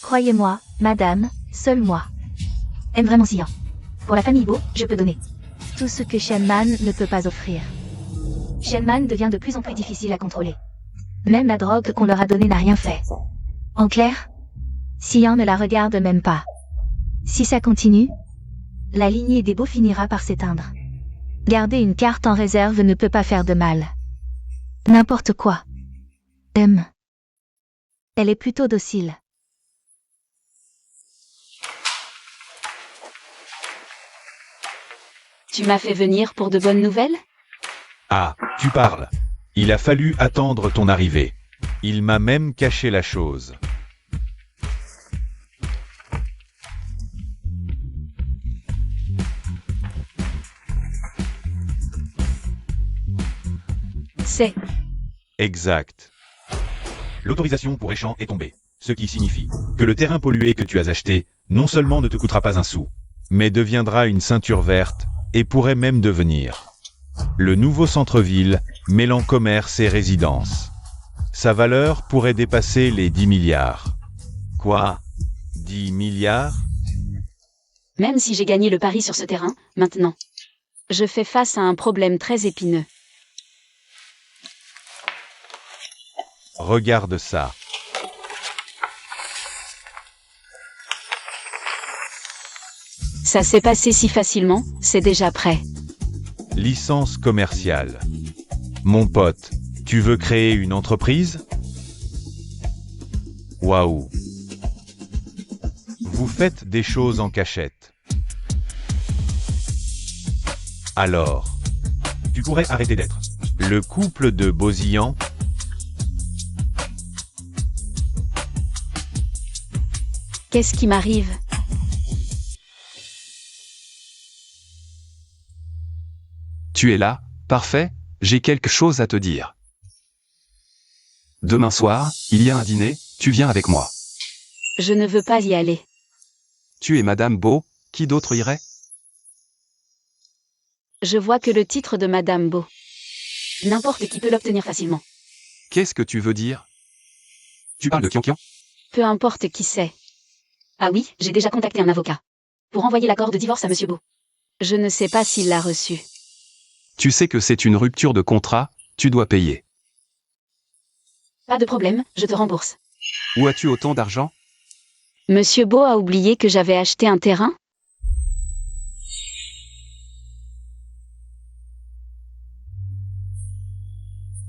Croyez-moi, madame, seul moi aime vraiment Xian. Pour la famille Beau, je peux donner tout ce que Shenman ne peut pas offrir. Shenman devient de plus en plus difficile à contrôler. Même la drogue qu'on leur a donnée n'a rien fait. En clair, Xian ne la regarde même pas. Si ça continue, la lignée des Beaux finira par s'éteindre. Garder une carte en réserve ne peut pas faire de mal. N'importe quoi. Elle est plutôt docile. Tu m'as fait venir pour de bonnes nouvelles? Ah, tu parles. Il a fallu attendre ton arrivée. Il m'a même caché la chose. C'est... Exact. L'autorisation pour échant est tombée, ce qui signifie que le terrain pollué que tu as acheté non seulement ne te coûtera pas un sou, mais deviendra une ceinture verte et pourrait même devenir le nouveau centre-ville mêlant commerce et résidence. Sa valeur pourrait dépasser les 10 milliards. Quoi? 10 milliards? Même si j'ai gagné le pari sur ce terrain, maintenant, je fais face à un problème très épineux. Regarde ça. Ça s'est passé si facilement, c'est déjà prêt. Licence commerciale. Mon pote, tu veux créer une entreprise? Waouh. Vous faites des choses en cachette. Alors, tu pourrais arrêter d'être le couple de Bosillan? Qu'est-ce qui m'arrive? Tu es là, parfait, j'ai quelque chose à te dire. Demain soir, il y a un dîner, tu viens avec moi. Je ne veux pas y aller. Tu es Madame Beau, qui d'autre irait? Je vois que le titre de Madame Beau. N'importe qui peut l'obtenir facilement. Qu'est-ce que tu veux dire? Tu parles de Kian? Peu importe qui c'est. Ah oui, j'ai déjà contacté un avocat. Pour envoyer l'accord de divorce à Monsieur Beau. Je ne sais pas s'il l'a reçu. Tu sais que c'est une rupture de contrat, tu dois payer. Pas de problème, je te rembourse. Où as-tu autant d'argent? Monsieur Beau a oublié que j'avais acheté un terrain?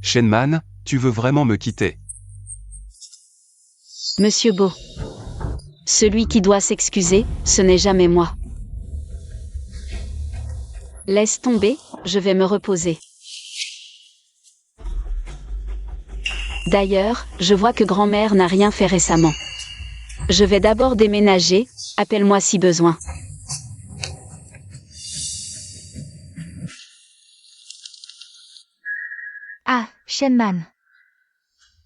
Shenman, tu veux vraiment me quitter? Monsieur Beau. Celui qui doit s'excuser, ce n'est jamais moi. Laisse tomber, je vais me reposer. D'ailleurs, je vois que grand-mère n'a rien fait récemment. Je vais d'abord déménager, appelle-moi si besoin. Ah, Shenman.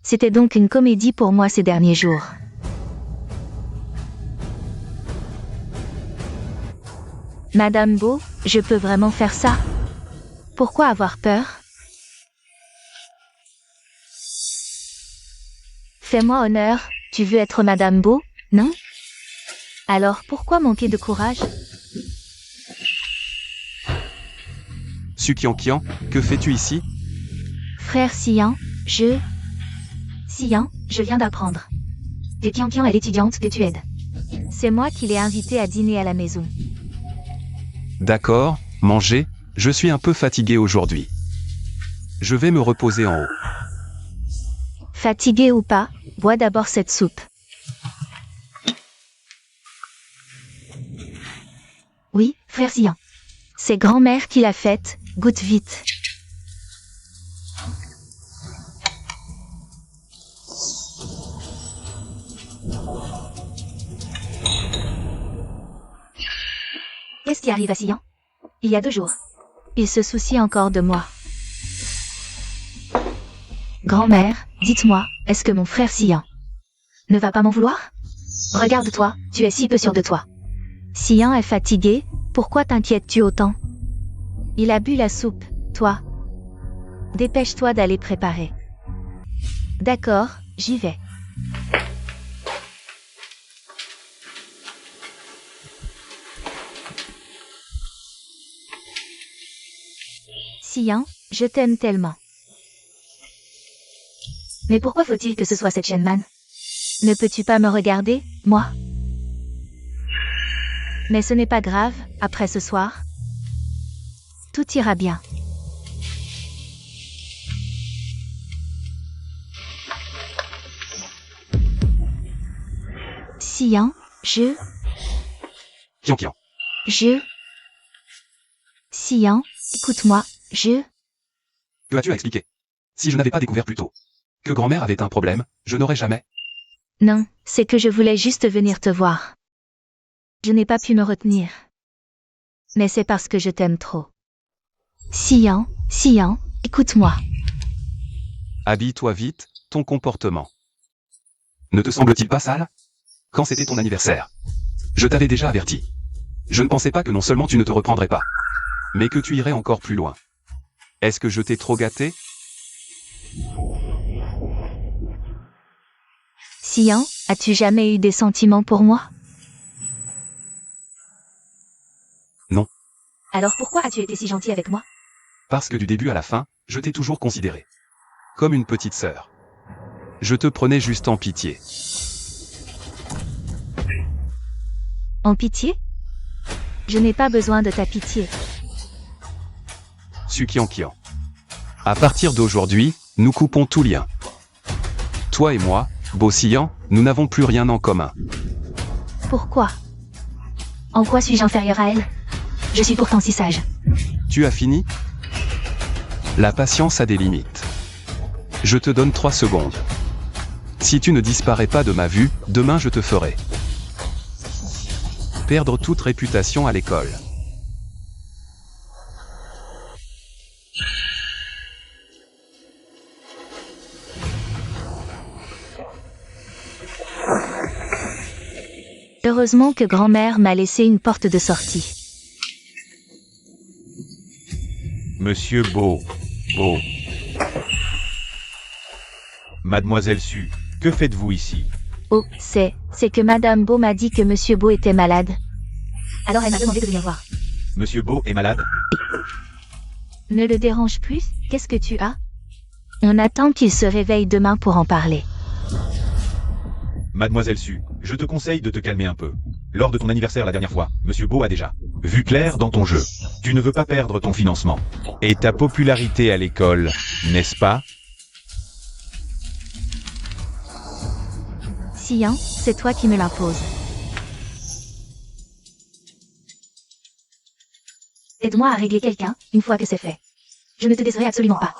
C'était donc une comédie pour moi ces derniers jours. Madame Beau, je peux vraiment faire ça? Pourquoi avoir peur? Fais-moi honneur, tu veux être Madame Beau, non? Alors pourquoi manquer de courage? Sukiankian, que fais-tu ici? Frère Sian, Sian, je viens d'apprendre. Que Kian est l'étudiante que tu aides. C'est moi qui l'ai invitée à dîner à la maison. D'accord, mangez, je suis un peu fatigué aujourd'hui. Je vais me reposer en haut. Fatigué ou pas, bois d'abord cette soupe. Oui, frère Sian. C'est grand-mère qui l'a faite, goûte vite. Qu'est-ce qui arrive à Sian? Il y a 2 jours. Il se soucie encore de moi. Grand-mère, dites-moi, est-ce que mon frère Sian ne va pas m'en vouloir? Regarde-toi, tu es si peu sûr de toi. Sian est fatigué, pourquoi t'inquiètes-tu autant? Il a bu la soupe, toi. Dépêche-toi d'aller préparer. D'accord, j'y vais. Sian, je t'aime tellement. Mais pourquoi faut-il que ce soit cette Shenman? Ne peux-tu pas me regarder, moi? Mais ce n'est pas grave, après ce soir. Tout ira bien. Xian, Kian Kian. Xian, écoute-moi, Que as-tu à expliquer? Si je n'avais pas découvert plus tôt que grand-mère avait un problème, je n'aurais jamais... Non, c'est que je voulais juste venir te voir. Je n'ai pas pu me retenir. Mais c'est parce que je t'aime trop. Xian, écoute-moi. Habille-toi vite, ton comportement. Ne te semble-t-il pas sale? Quand c'était ton anniversaire, je t'avais déjà averti. Je ne pensais pas que non seulement tu ne te reprendrais pas, mais que tu irais encore plus loin. Est-ce que je t'ai trop gâté? Xian, as-tu jamais eu des sentiments pour moi? Non. Alors pourquoi as-tu été si gentil avec moi? Parce que du début à la fin, je t'ai toujours considéré comme une petite sœur. Je te prenais juste en pitié. En pitié? Je n'ai pas besoin de ta pitié. Kian Kian. À partir d'aujourd'hui, nous coupons tout lien. Toi et moi, Boziyan, nous n'avons plus rien en commun. Pourquoi? En quoi suis-je inférieur à elle? Je suis pourtant si sage. Tu as fini? La patience a des limites. Je te donne 3 secondes. Si tu ne disparais pas de ma vue, demain je te ferai perdre toute réputation à l'école. Heureusement que grand-mère m'a laissé une porte de sortie. Monsieur Beau. Mademoiselle Su, que faites-vous ici? Oh, c'est que Madame Beau m'a dit que Monsieur Beau était malade. Alors elle m'a demandé de venir voir. Monsieur Beau est malade? Ne le dérange plus? Qu'est-ce que tu as? On attend qu'il se réveille demain pour en parler. Mademoiselle Su, je te conseille de te calmer un peu. Lors de ton anniversaire la dernière fois, Monsieur Beau a déjà vu clair dans ton jeu. Tu ne veux pas perdre ton financement et ta popularité à l'école, n'est-ce pas? Xian, c'est toi qui me l'imposes. Aide-moi à régler quelqu'un, une fois que c'est fait. Je ne te décerai absolument pas.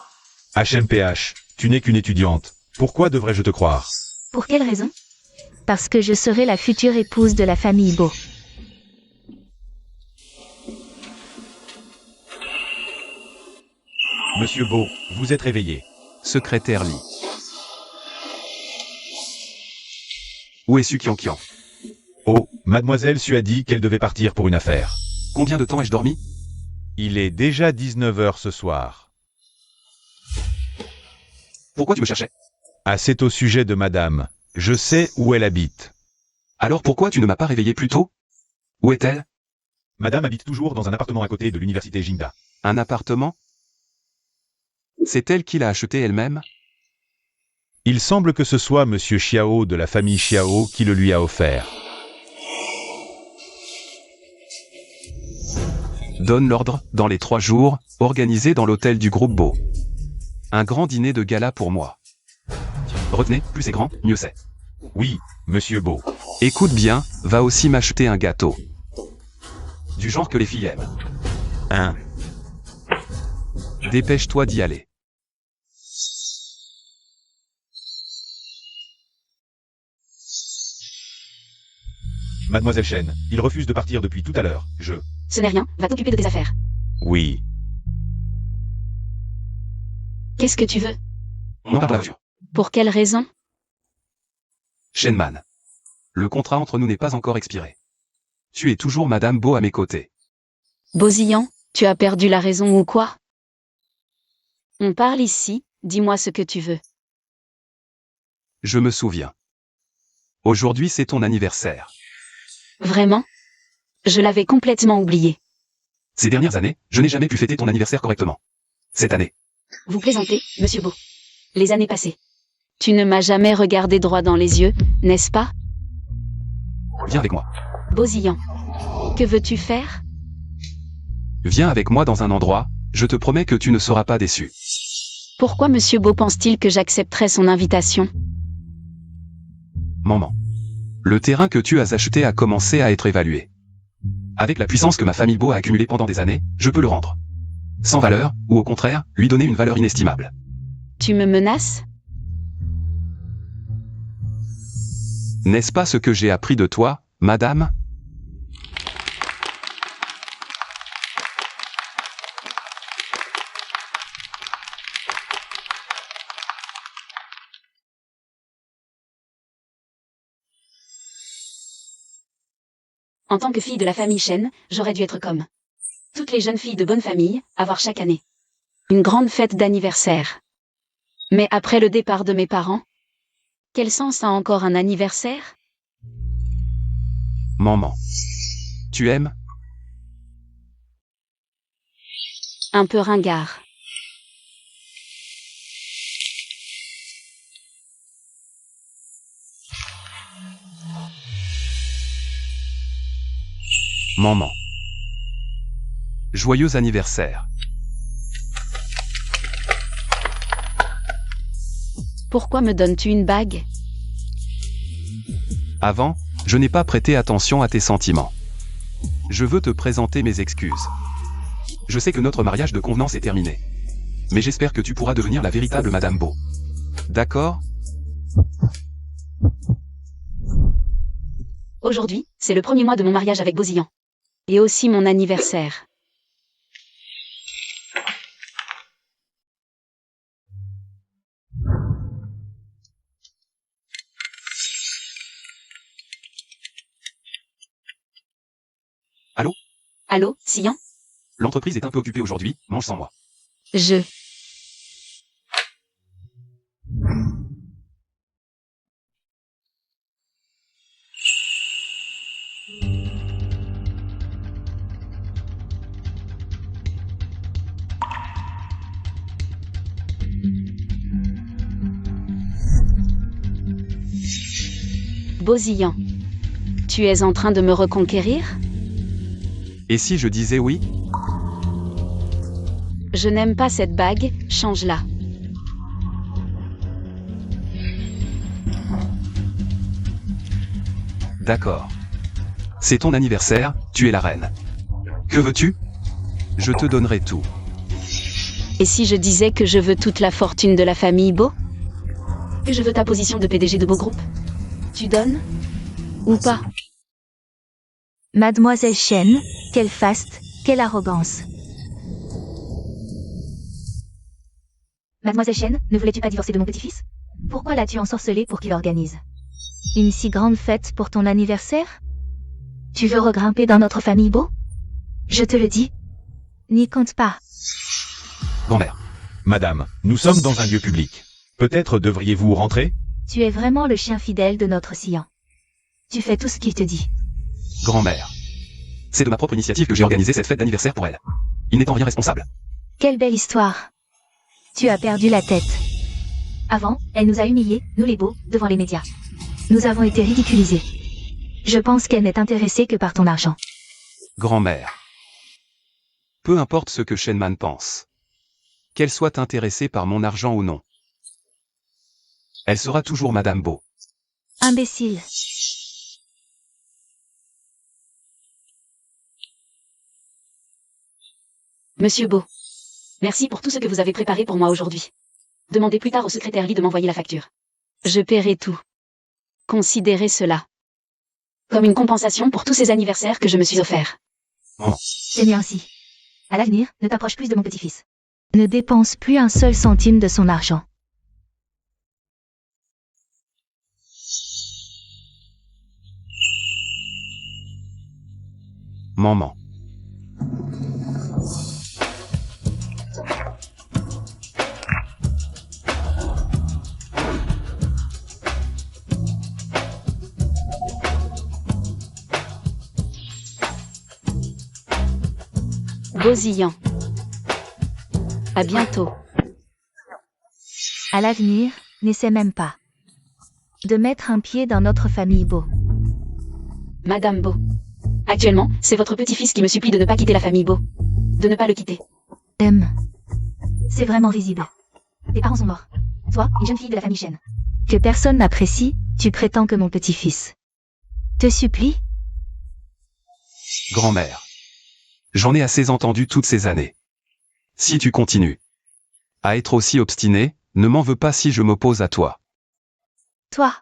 HMPH, tu n'es qu'une étudiante. Pourquoi devrais-je te croire? Pour quelle raison? Parce que je serai la future épouse de la famille Beau. Monsieur Beau, vous êtes réveillé. Secrétaire Lee. Où est Kian Kian? Oh, Mademoiselle Su a dit qu'elle devait partir pour une affaire. Combien de temps ai-je dormi? Il est déjà 19h ce soir. Pourquoi tu me cherchais? Ah, c'est au sujet de madame. Je sais où elle habite. Alors pourquoi tu ne m'as pas réveillé plus tôt? Où est-elle? Madame habite toujours dans un appartement à côté de l'université Jingda. Un appartement? C'est elle qui l'a acheté elle-même? Il semble que ce soit Monsieur Xiao de la famille Xiao qui le lui a offert. Donne l'ordre, dans les 3 jours, organisé dans l'hôtel du groupe Beau. Un grand dîner de gala pour moi. Retenez, plus c'est grand, mieux c'est. Oui, Monsieur Beau. Écoute bien, va aussi m'acheter un gâteau. Du genre que les filles aiment. Hein? Dépêche-toi d'y aller. Mademoiselle Chen, il refuse de partir depuis tout à l'heure. Ce n'est rien, va t'occuper de tes affaires. Oui. Qu'est-ce que tu veux? On en parle à la voiture. Pour quelle raison? Shenman. Le contrat entre nous n'est pas encore expiré. Tu es toujours Madame Beau à mes côtés. Boziyan, tu as perdu la raison ou quoi? On parle ici, dis-moi ce que tu veux. Je me souviens. Aujourd'hui c'est ton anniversaire. Vraiment? Je l'avais complètement oublié. Ces dernières années, je n'ai jamais pu fêter ton anniversaire correctement. Cette année. Vous plaisantez, Monsieur Beau. Les années passées. Tu ne m'as jamais regardé droit dans les yeux, n'est-ce pas? Viens avec moi. Boziyan. Que veux-tu faire? Viens avec moi dans un endroit, je te promets que tu ne seras pas déçu. Pourquoi Monsieur Beau pense-t-il que j'accepterais son invitation? Maman. Le terrain que tu as acheté a commencé à être évalué. Avec la puissance que ma famille Beau a accumulée pendant des années, je peux le rendre. Sans valeur, ou au contraire, lui donner une valeur inestimable. Tu me menaces? N'est-ce pas ce que j'ai appris de toi, madame? En tant que fille de la famille Chen, j'aurais dû être comme toutes les jeunes filles de bonne famille, avoir chaque année une grande fête d'anniversaire. Mais après le départ de mes parents, quel sens a encore un anniversaire? Maman. Tu aimes? Un peu ringard. Maman. Joyeux anniversaire. Pourquoi me donnes-tu une bague? Avant, je n'ai pas prêté attention à tes sentiments. Je veux te présenter mes excuses. Je sais que notre mariage de convenance est terminé. Mais j'espère que tu pourras devenir la véritable Madame Beau. D'accord? Aujourd'hui, c'est le premier mois de mon mariage avec Bozillan. Et aussi mon anniversaire. Allô? Allô, Sillon? L'entreprise est un peu occupée aujourd'hui, mange sans moi. Je... Bozillan. Tu es en train de me reconquérir? Et si je disais oui? Je n'aime pas cette bague, change-la. D'accord. C'est ton anniversaire, tu es la reine. Que veux-tu? Je te donnerai tout. Et si je disais que je veux toute la fortune de la famille Beau? Que je veux ta position de PDG de Beau Group? Tu donnes? Ou pas? Mademoiselle Chen, quelle faste, quelle arrogance. Mademoiselle Chen, ne voulais-tu pas divorcer de mon petit-fils? Pourquoi l'as-tu ensorcelé pour qu'il organise une si grande fête pour ton anniversaire? Tu veux regrimper dans notre famille Beau? Je te le dis. N'y compte pas. Grand-mère. Madame, nous sommes dans un lieu public. Peut-être devriez-vous rentrer? Tu es vraiment le chien fidèle de notre Sillon. Tu fais tout ce qu'il te dit. Grand-mère. C'est de ma propre initiative que j'ai organisé cette fête d'anniversaire pour elle. Il n'est en rien responsable. Quelle belle histoire. Tu as perdu la tête. Avant, elle nous a humiliés, nous les beaux, devant les médias. Nous avons été ridiculisés. Je pense qu'elle n'est intéressée que par ton argent. Grand-mère. Peu importe ce que Shenman pense. Qu'elle soit intéressée par mon argent ou non. Elle sera toujours Madame Beau. Imbécile. Monsieur Beau. Merci pour tout ce que vous avez préparé pour moi aujourd'hui. Demandez plus tard au secrétaire Lee de m'envoyer la facture. Je paierai tout. Considérez cela comme une compensation pour tous ces anniversaires que je me suis offert. C'est mieux ainsi. À l'avenir, ne t'approche plus de mon petit-fils. Ne dépense plus un seul centime de son argent. Maman. Bozillan. À bientôt. À l'avenir, n'essaie même pas de mettre un pied dans notre famille Beau. Madame Beau. Actuellement, c'est votre petit-fils qui me supplie de ne pas quitter la famille Beau. De ne pas le quitter. C'est vraiment risible. Tes parents sont morts. Toi, une jeune fille de la famille Chen. Que personne n'apprécie, tu prétends que mon petit-fils Te supplie. Grand-mère. J'en ai assez entendu toutes ces années. Si tu continues à être aussi obstiné, ne m'en veux pas si je m'oppose à toi. Toi.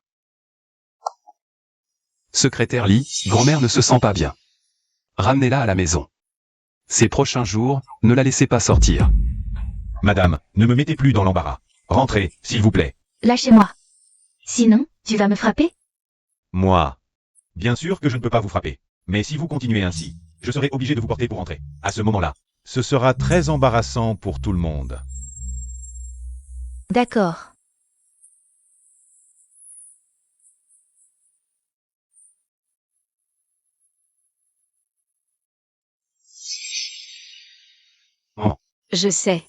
Secrétaire Lee, grand-mère ne se sent pas bien. Ramenez-la à la maison. Ces prochains jours, ne la laissez pas sortir. Madame, ne me mettez plus dans l'embarras. Rentrez, s'il vous plaît. Lâchez-moi. Sinon, tu vas me frapper? Moi. Bien sûr que je ne peux pas vous frapper. Mais si vous continuez ainsi, je serai obligé de vous porter pour rentrer. À ce moment-là, ce sera très embarrassant pour tout le monde. D'accord. Je sais.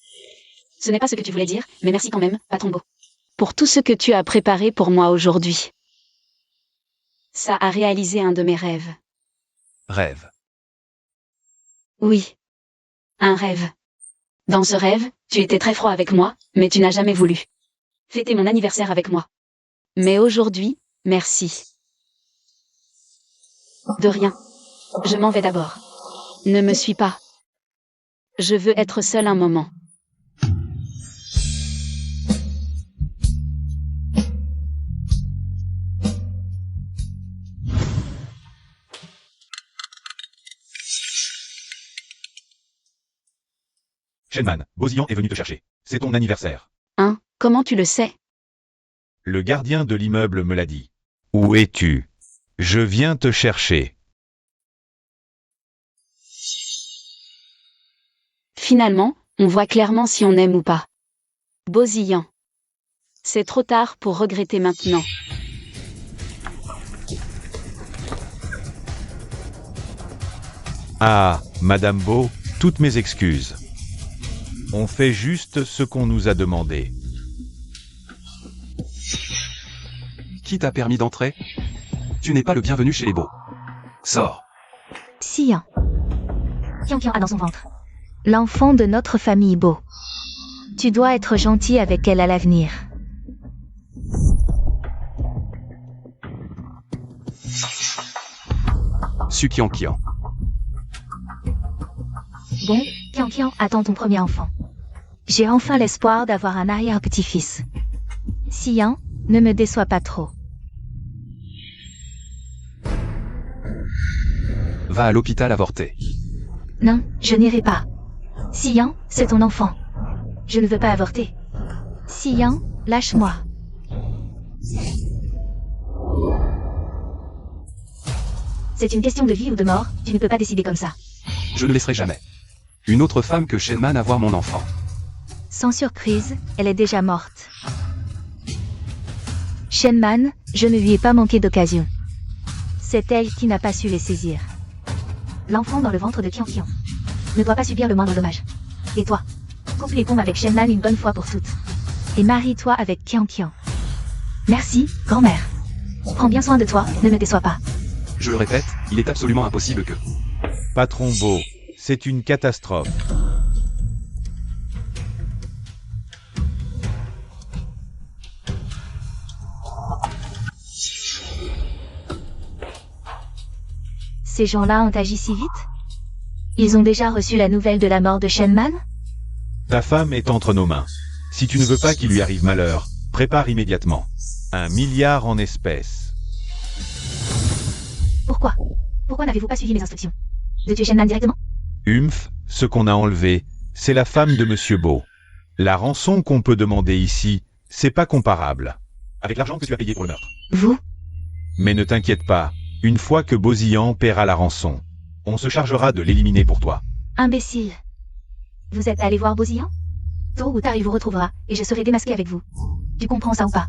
Ce n'est pas ce que tu voulais dire, mais merci quand même, patron Beau. Pour tout ce que tu as préparé pour moi aujourd'hui. Ça a réalisé un de mes rêves. Rêve. Oui. Un rêve. Dans ce rêve, tu étais très froid avec moi, mais tu n'as jamais voulu fêter mon anniversaire avec moi. Mais aujourd'hui, merci. De rien. Je m'en vais d'abord. Ne me suis pas. Je veux être seule un moment. Shenman, Bozillan est venu te chercher. C'est ton anniversaire. Hein? Comment tu le sais? Le gardien de l'immeuble me l'a dit. Où es-tu? Je viens te chercher. Finalement, on voit clairement si on aime ou pas. Bozillan. C'est trop tard pour regretter maintenant. Ah, Madame Beau, toutes mes excuses. On fait juste ce qu'on nous a demandé. Qui t'a permis d'entrer? Tu n'es pas le bienvenu chez les Beaux. Sors. Xian. Qian a dans son ventre. L'enfant de notre famille Beau. Tu dois être gentil avec elle à l'avenir. Su Qian. Bon, Qian attend ton premier enfant. J'ai enfin l'espoir d'avoir un arrière-petit-fils. Xian, ne me déçois pas trop. Va à l'hôpital avorter. Non, je n'irai pas. Xian, c'est ton enfant. Je ne veux pas avorter. Xian, lâche-moi. C'est une question de vie ou de mort, tu ne peux pas décider comme ça. Je ne laisserai jamais une autre femme que Shenman avoir mon enfant. Sans surprise, elle est déjà morte. Shenman, je ne lui ai pas manqué d'occasion. C'est elle qui n'a pas su les saisir. L'enfant dans le ventre de Qian ne doit pas subir le moindre dommage. Et toi, coupe les pompes avec Shenman une bonne fois pour toutes. Et marie-toi avec Qian. Merci, grand-mère. Prends bien soin de toi, ne me déçois pas. Je le répète, il est absolument impossible que... Patron Beau, c'est une catastrophe. Ces gens-là ont agi si vite? Ils ont déjà reçu la nouvelle de la mort de Shenman? Ta femme est entre nos mains. Si tu ne veux pas qu'il lui arrive malheur, prépare immédiatement. 1 milliard en espèces. Pourquoi? Pourquoi n'avez-vous pas suivi mes instructions? De tuer Shenman directement? Ce qu'on a enlevé, c'est la femme de Monsieur Beau. La rançon qu'on peut demander ici, c'est pas comparable. Avec l'argent que tu as payé pour le meurtre. Vous? Mais ne t'inquiète pas, une fois que Bozillan paiera la rançon, on se chargera de l'éliminer pour toi. Imbécile. Vous êtes allé voir Bozillan? Tôt ou tard il vous retrouvera, et je serai démasqué avec vous. Tu comprends ça ou pas?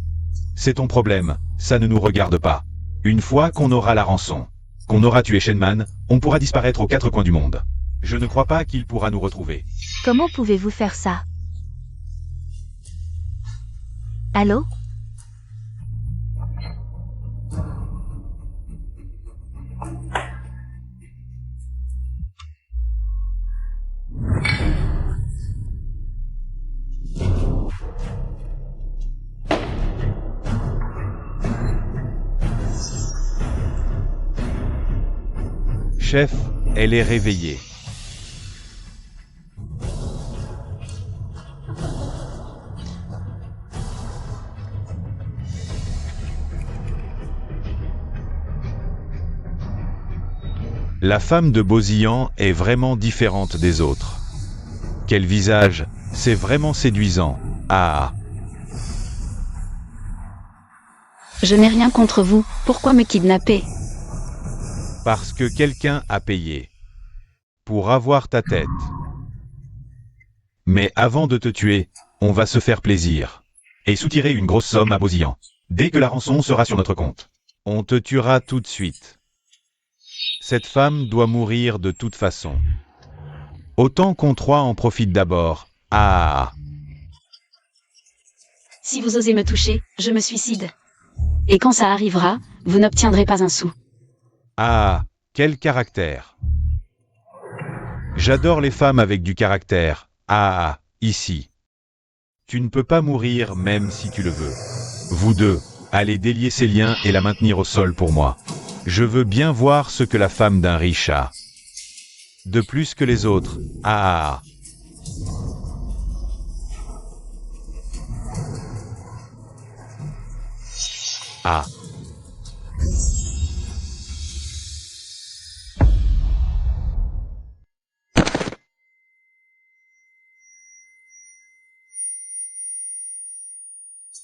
C'est ton problème, ça ne nous regarde pas. Une fois qu'on aura la rançon, qu'on aura tué Shenman, on pourra disparaître aux 4 coins du monde. Je ne crois pas qu'il pourra nous retrouver. Comment pouvez-vous faire ça? Allô? Chef, elle est réveillée. La femme de Bosillan est vraiment différente des autres. Quel visage, c'est vraiment séduisant. Ah. Je n'ai rien contre vous, pourquoi me kidnapper? Parce que quelqu'un a payé. Pour avoir ta tête. Mais avant de te tuer, on va se faire plaisir. Et soutirer une grosse somme à Bosillan. Dès que la rançon sera sur notre compte. On te tuera tout de suite. Cette femme doit mourir de toute façon. Autant qu'on trois en profite d'abord. Ah. Si vous osez me toucher, je me suicide. Et quand ça arrivera, vous n'obtiendrez pas un sou. Ah, quel caractère. J'adore les femmes avec du caractère. Ah, ici. Tu ne peux pas mourir même si tu le veux. Vous deux, allez délier ces liens et la maintenir au sol pour moi. Je veux bien voir ce que la femme d'un riche a. De plus que les autres. Ah. Ah.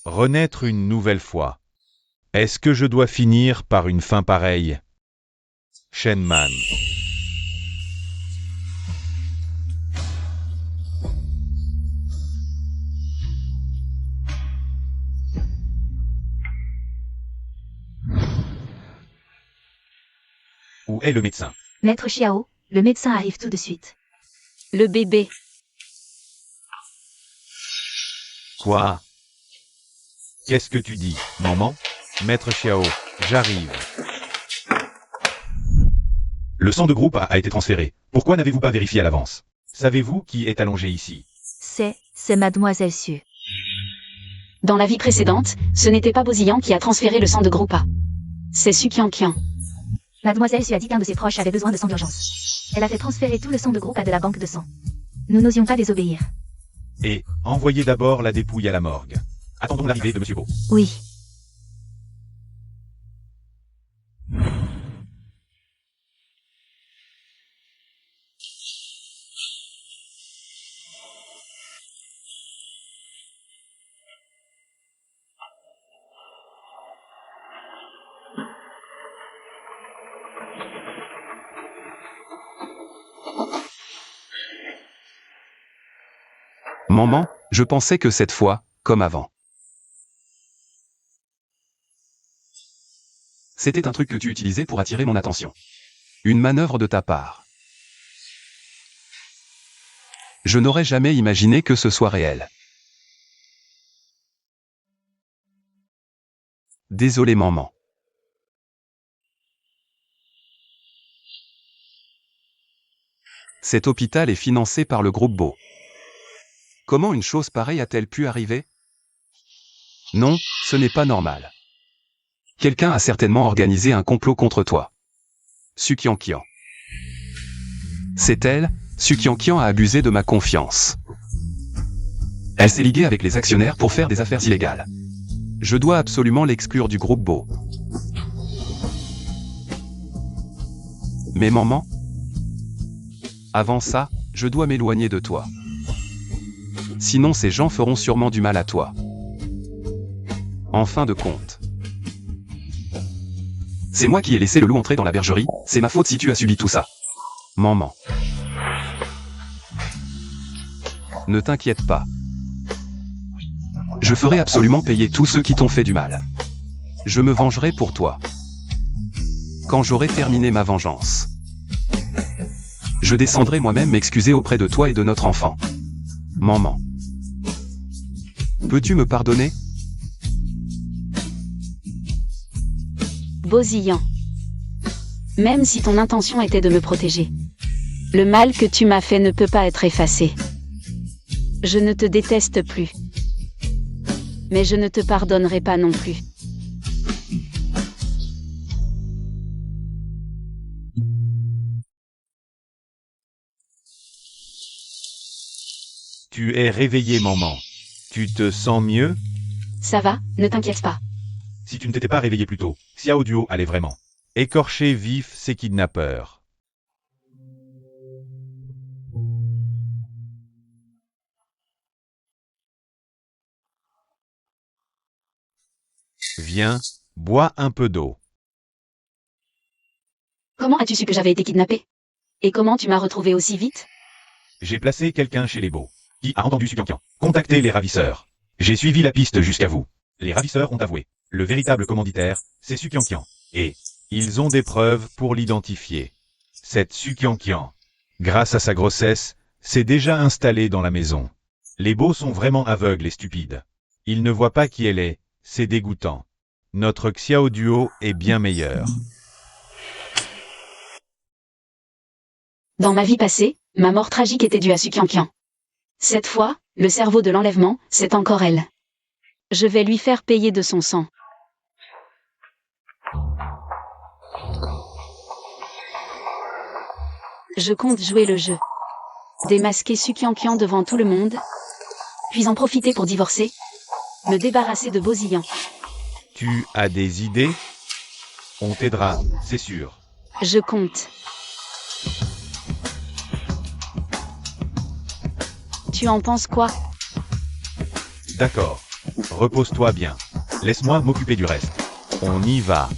Renaître une nouvelle fois. Est-ce que je dois finir par une fin pareille? Shenman. Où est le médecin? Maître Xiao, le médecin arrive tout de suite. Le bébé. Quoi? Qu'est-ce que tu dis, maman? Maître Xiao, j'arrive. Le sang de groupe a été transféré. Pourquoi n'avez-vous pas vérifié à l'avance? Savez-vous qui est allongé ici? C'est Mademoiselle Su. Dans la vie précédente, ce n'était pas Bosillan qui a transféré le sang de groupe A. C'est Su Qianqian. Mademoiselle Su a dit qu'un de ses proches avait besoin de sang d'urgence. Elle a fait transférer tout le sang de groupe à de la banque de sang. Nous n'osions pas désobéir. Et envoyez d'abord la dépouille à la morgue. Attendons l'arrivée de Monsieur Beau. Oui. Maman, je pensais que cette fois, comme avant. C'était un truc que tu utilisais pour attirer mon attention. Une manœuvre de ta part. Je n'aurais jamais imaginé que ce soit réel. Désolé maman. Cet hôpital est financé par le groupe Beau. Comment une chose pareille a-t-elle pu arriver? Non, ce n'est pas normal. Quelqu'un a certainement organisé un complot contre toi. Su Qianqian. C'est elle, Su Qianqian a abusé de ma confiance. Elle s'est liguée avec les actionnaires pour faire des affaires illégales. Je dois absolument l'exclure du groupe Beau. Mais maman? Avant ça, je dois m'éloigner de toi. Sinon ces gens feront sûrement du mal à toi. En fin de compte. C'est moi qui ai laissé le loup entrer dans la bergerie, c'est ma faute si tu as subi tout ça. Maman. Ne t'inquiète pas. Je ferai absolument payer tous ceux qui t'ont fait du mal. Je me vengerai pour toi. Quand j'aurai terminé ma vengeance. Je descendrai moi-même m'excuser auprès de toi et de notre enfant. Maman. Peux-tu me pardonner? Bosillan. Même si ton intention était de me protéger. Le mal que tu m'as fait ne peut pas être effacé. Je ne te déteste plus. Mais je ne te pardonnerai pas non plus. Tu es réveillé, maman. Tu te sens mieux? Ça va, ne t'inquiète pas. Si tu ne t'étais pas réveillé plus tôt, Xiao Duo allait vraiment écorcher vif ses kidnappeurs. Viens, bois un peu d'eau. Comment as-tu su que j'avais été kidnappée? Et comment tu m'as retrouvé aussi vite? J'ai placé quelqu'un chez les Beaux, qui a entendu Sukiankian contacter les ravisseurs. J'ai suivi la piste jusqu'à vous. Les ravisseurs ont avoué. Le véritable commanditaire, c'est Sukiankian. Et ils ont des preuves pour l'identifier. Cette Sukiankian, grâce à sa grossesse, s'est déjà installée dans la maison. Les Beaux sont vraiment aveugles et stupides. Ils ne voient pas qui elle est, c'est dégoûtant. Notre Xiao Duo est bien meilleur. Dans ma vie passée, ma mort tragique était due à Sukiankian. Cette fois, le cerveau de l'enlèvement, c'est encore elle. Je vais lui faire payer de son sang. Je compte jouer le jeu. Démasquer Sukiankian devant tout le monde, puis en profiter pour divorcer, me débarrasser de Bosillan. Tu as des idées? On t'aidera, c'est sûr. Je compte. Tu en penses quoi? D'accord. Repose-toi bien. Laisse-moi m'occuper du reste. On y va.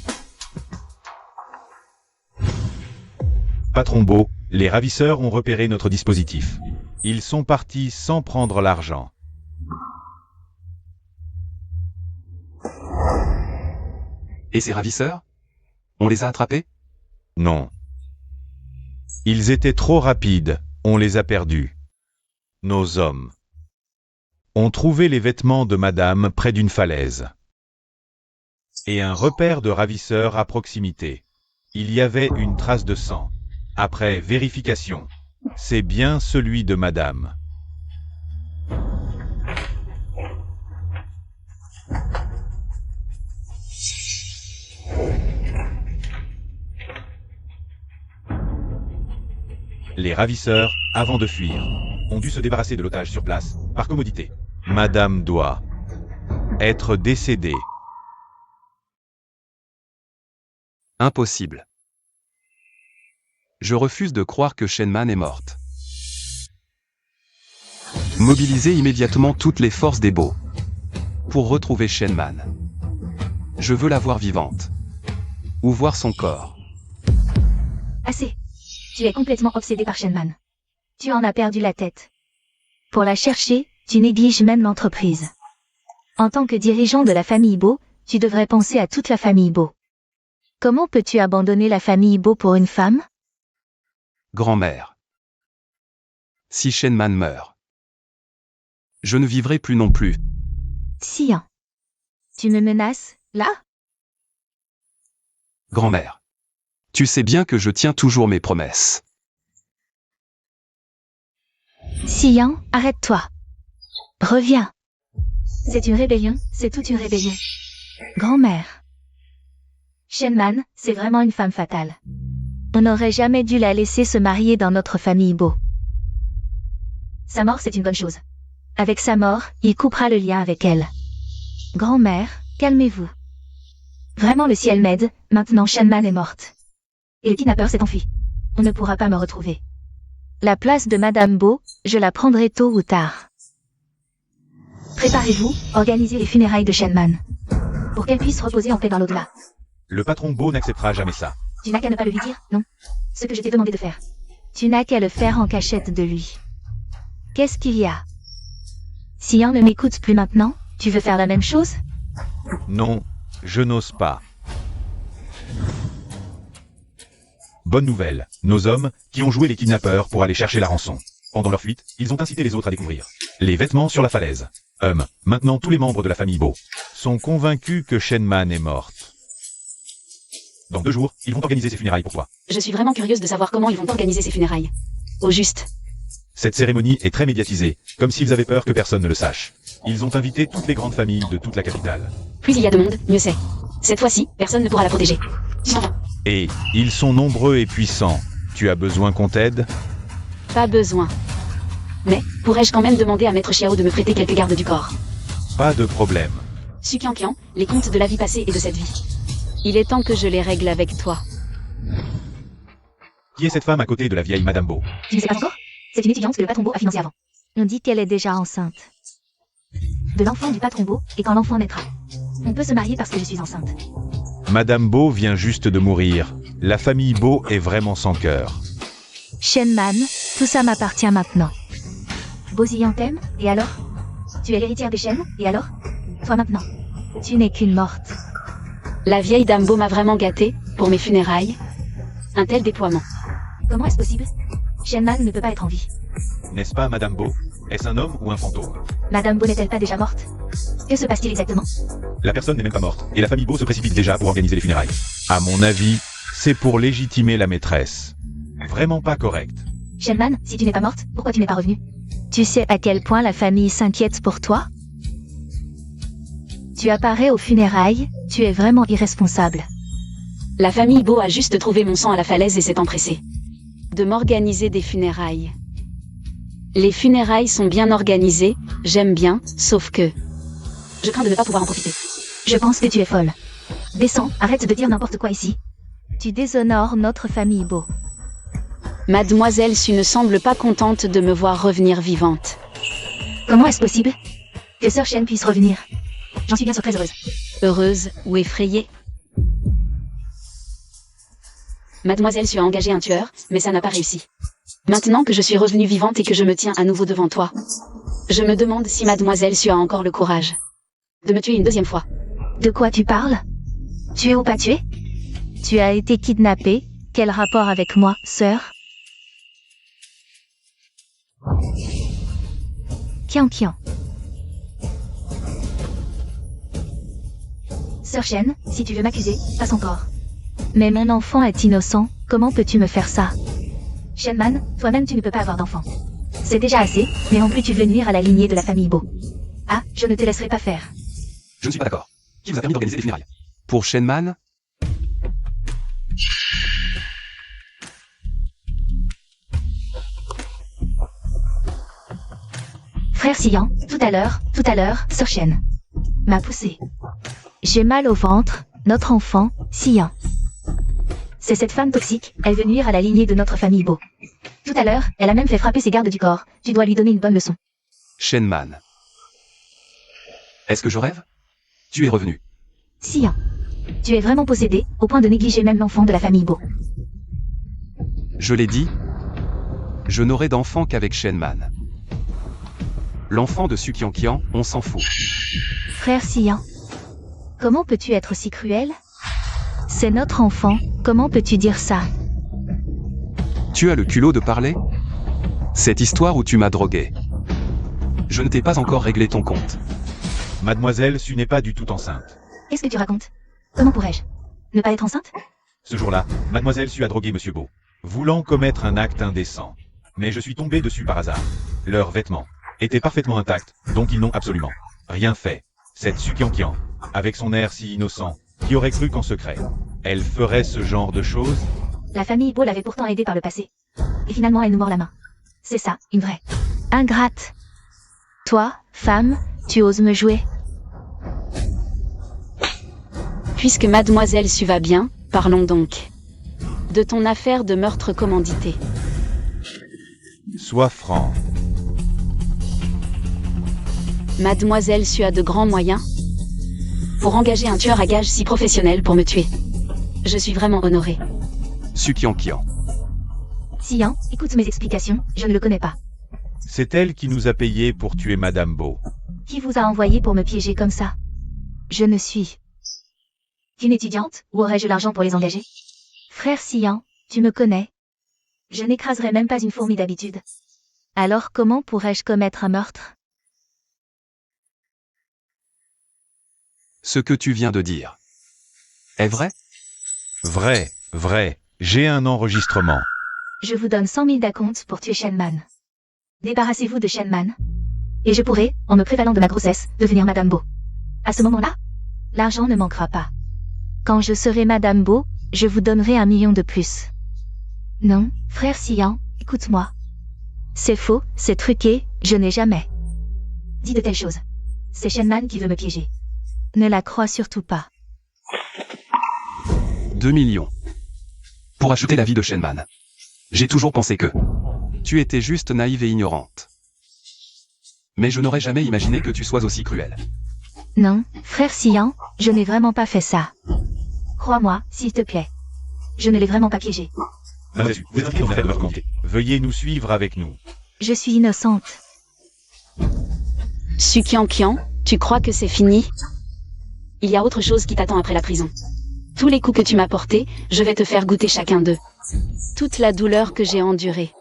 Patron Beau, les ravisseurs ont repéré notre dispositif. Ils sont partis sans prendre l'argent. Et ces ravisseurs? On les a attrapés? Non. Ils étaient trop rapides, on les a perdus. Nos hommes ont trouvé les vêtements de madame près d'une falaise. Et un repère de ravisseurs à proximité. Il y avait une trace de sang. Après vérification, c'est bien celui de madame. Les ravisseurs, avant de fuir, ont dû se débarrasser de l'otage sur place, par commodité. Madame doit être décédée. Impossible. Je refuse de croire que Shenman est morte. Mobilisez immédiatement toutes les forces des Beaux pour retrouver Shenman. Je veux la voir vivante. Ou voir son corps. Assez. Tu es complètement obsédé par Shenman. Tu en as perdu la tête. Pour la chercher, tu négliges même l'entreprise. En tant que dirigeant de la famille Beau, tu devrais penser à toute la famille Beau. Comment peux-tu abandonner la famille Beau pour une femme? Grand-mère. Si Shenman meurt, je ne vivrai plus non plus. Xian. Tu me menaces, là? Grand-mère. Tu sais bien que je tiens toujours mes promesses. Xian, arrête-toi. Reviens. C'est une rébellion, c'est toute une rébellion. Grand-mère. Shenman, c'est vraiment une femme fatale. On n'aurait jamais dû la laisser se marier dans notre famille Beau. Sa mort, c'est une bonne chose. Avec sa mort, il coupera le lien avec elle. Grand-mère, calmez-vous. Vraiment le ciel m'aide, maintenant Shenman est morte. Et le kidnappeur s'est enfui. On ne pourra pas me retrouver. La place de Madame Beau, je la prendrai tôt ou tard. Préparez-vous, organisez les funérailles de Shenman. Pour qu'elle puisse reposer en paix dans l'au-delà. Le patron Beau n'acceptera jamais ça. Tu n'as qu'à ne pas le lui dire, non? Ce que je t'ai demandé de faire. Tu n'as qu'à le faire en cachette de lui. Qu'est-ce qu'il y a? Xian ne m'écoute plus maintenant, tu veux faire la même chose? Non, je n'ose pas. Bonne nouvelle, nos hommes, qui ont joué les kidnappeurs pour aller chercher la rançon. Pendant leur fuite, ils ont incité les autres à découvrir les vêtements sur la falaise. Maintenant tous les membres de la famille Beau sont convaincus que Shenman est morte. Dans 2 jours, ils vont organiser ses funérailles pour toi. Je suis vraiment curieuse de savoir comment ils vont organiser ces funérailles. Au juste. Cette cérémonie est très médiatisée, comme s'ils avaient peur que personne ne le sache. Ils ont invité toutes les grandes familles de toute la capitale. Plus il y a de monde, mieux c'est. Cette fois-ci, personne ne pourra la protéger. Tu t'en vas. Et ils sont nombreux et puissants. Tu as besoin qu'on t'aide? Pas besoin. Mais, Pourrais-je quand même demander à Maître Xiao de me prêter quelques gardes du corps? Pas de problème. Sukiankian, les comptes de la vie passée et de cette vie. Il est temps que je les règle avec toi. Qui est cette femme à côté de la vieille Madame Beau? Tu ne sais pas encore? C'est une étudiante que le patron Beau a financée avant. On dit qu'elle est déjà enceinte. De l'enfant du patron Beau, et quand l'enfant naîtra. On peut se marier parce que je suis enceinte. Madame Beau vient juste de mourir. La famille Beau est vraiment sans cœur. Shenman, tout ça m'appartient maintenant. Bosillan t'aime, et alors? Tu es l'héritière des Shen, et alors? Toi maintenant. Tu n'es qu'une morte. La vieille dame Beau m'a vraiment gâtée, pour mes funérailles. Un tel déploiement. Comment est-ce possible? Shenman ne peut pas être en vie. N'est-ce pas Madame Beau? Est-ce un homme ou un fantôme? Madame Beau n'est-elle pas déjà morte? Que se passe-t-il exactement? La personne n'est même pas morte, et la famille Beau se précipite déjà pour organiser les funérailles. À mon avis, c'est pour légitimer la maîtresse. Vraiment pas correct. Shenman, si tu n'es pas morte, pourquoi tu n'es pas revenue? Tu sais à quel point la famille s'inquiète pour toi? Tu apparais aux funérailles, tu es vraiment irresponsable. La famille Beau a juste trouvé mon sang à la falaise et s'est empressée de m'organiser des funérailles. Les funérailles sont bien organisées, j'aime bien, sauf que je crains de ne pas pouvoir en profiter. Je pense que tu es folle. Descends, arrête de dire n'importe quoi ici. Tu déshonores notre famille Beau. Mademoiselle Su ne semble pas contente de me voir revenir vivante. Comment est-ce possible que Sœur Shen puisse revenir? J'en suis bien sûr très heureuse. Heureuse ou effrayée? Mademoiselle Su a engagé un tueur, mais ça n'a pas réussi. Maintenant que je suis revenue vivante et que je me tiens à nouveau devant toi, je me demande si Mademoiselle Su a encore le courage de me tuer une deuxième fois. De quoi tu parles? Tué ou pas tué? Tu as été kidnappée. Quel rapport avec moi, sœur? Kian. Sœur Shen, si tu veux m'accuser, passe encore. Mais mon enfant est innocent, comment peux-tu me faire ça? Shenman, toi-même tu ne peux pas avoir d'enfant. C'est déjà assez, mais en plus tu veux nuire à la lignée de la famille Beau. Ah, je ne te laisserai pas faire. Je ne suis pas d'accord. Qui vous a permis d'organiser les funérailles? Pour Shenman? Frère Sian, tout à l'heure, Sœur Shen m'a poussé. J'ai mal au ventre, notre enfant, Sian. C'est cette femme toxique, elle veut nuire à la lignée de notre famille Beau. Tout à l'heure, elle a même fait frapper ses gardes du corps, tu dois lui donner une bonne leçon. Shenman. Est-ce que je rêve? Tu es revenu. Sian, tu es vraiment possédé, au point de négliger même l'enfant de la famille Beau. Je l'ai dit. Je n'aurai d'enfant qu'avec Shenman. L'enfant de Sukiankian, on s'en fout. Frère Sian, comment peux-tu être si cruel? C'est notre enfant, comment peux-tu dire ça? Tu as le culot de parler? Cette histoire où tu m'as drogué. Je ne t'ai pas encore réglé ton compte. Mademoiselle Su n'est pas du tout enceinte. Qu'est-ce que tu racontes? Comment pourrais-je ne pas être enceinte? Ce jour-là, Mademoiselle Su a drogué Monsieur Beau, voulant commettre un acte indécent. Mais je suis tombé dessus par hasard. Leurs vêtements étaient parfaitement intacts, donc ils n'ont absolument rien fait. Cette Sukiankian, avec son air si innocent, qui aurait cru qu'en secret, elle ferait ce genre de choses? La famille Beau l'avait pourtant aidée par le passé. Et finalement elle nous mord la main. C'est ça, une vraie ingrate. Toi, femme, tu oses me jouer? Puisque Mademoiselle Su va bien, parlons donc de ton affaire de meurtre commandité. Sois franc. Mademoiselle Su a de grands moyens pour engager un tueur à gages si professionnel pour me tuer. Je suis vraiment honorée. Sukiankian. Sian, écoute mes explications, je ne le connais pas. C'est elle qui nous a payé pour tuer Madame Beau. Qui vous a envoyé pour me piéger comme ça? Je ne suis qu'une étudiante, où aurais-je l'argent pour les engager? Frère Sian, tu me connais. Je n'écraserai même pas une fourmi d'habitude. Alors comment pourrais-je commettre un meurtre? Ce que tu viens de dire est vrai? Vrai. J'ai un enregistrement. Je vous donne 100 000 d'acompte pour tuer Shenman. Débarrassez-vous de Shenman. Et je pourrai, en me prévalant de ma grossesse, devenir Madame Beau. À ce moment-là, l'argent ne manquera pas. Quand je serai Madame Beau, je vous donnerai 1 million de plus. Non, frère Sian, écoute-moi. C'est faux, c'est truqué, Je n'ai jamais dit de telles choses. C'est Shenman qui veut me piéger. Ne la crois surtout pas. 2 millions. Pour acheter la vie de Shenman. J'ai toujours pensé que tu étais juste naïve et ignorante. Mais je n'aurais jamais imaginé que tu sois aussi cruelle. Non, frère Xian, je n'ai vraiment pas fait ça. Crois-moi, s'il te plaît. Je ne l'ai vraiment pas piégé. Mademoiselle Su, vous êtes impliquée dans l'affaire de votre communauté. Veuillez nous suivre avec nous. Je suis innocente. Su Qianqian, tu crois que c'est fini? Il y a autre chose qui t'attend après la prison. Tous les coups que tu m'as portés, je vais te faire goûter chacun d'eux. Toute la douleur que j'ai endurée.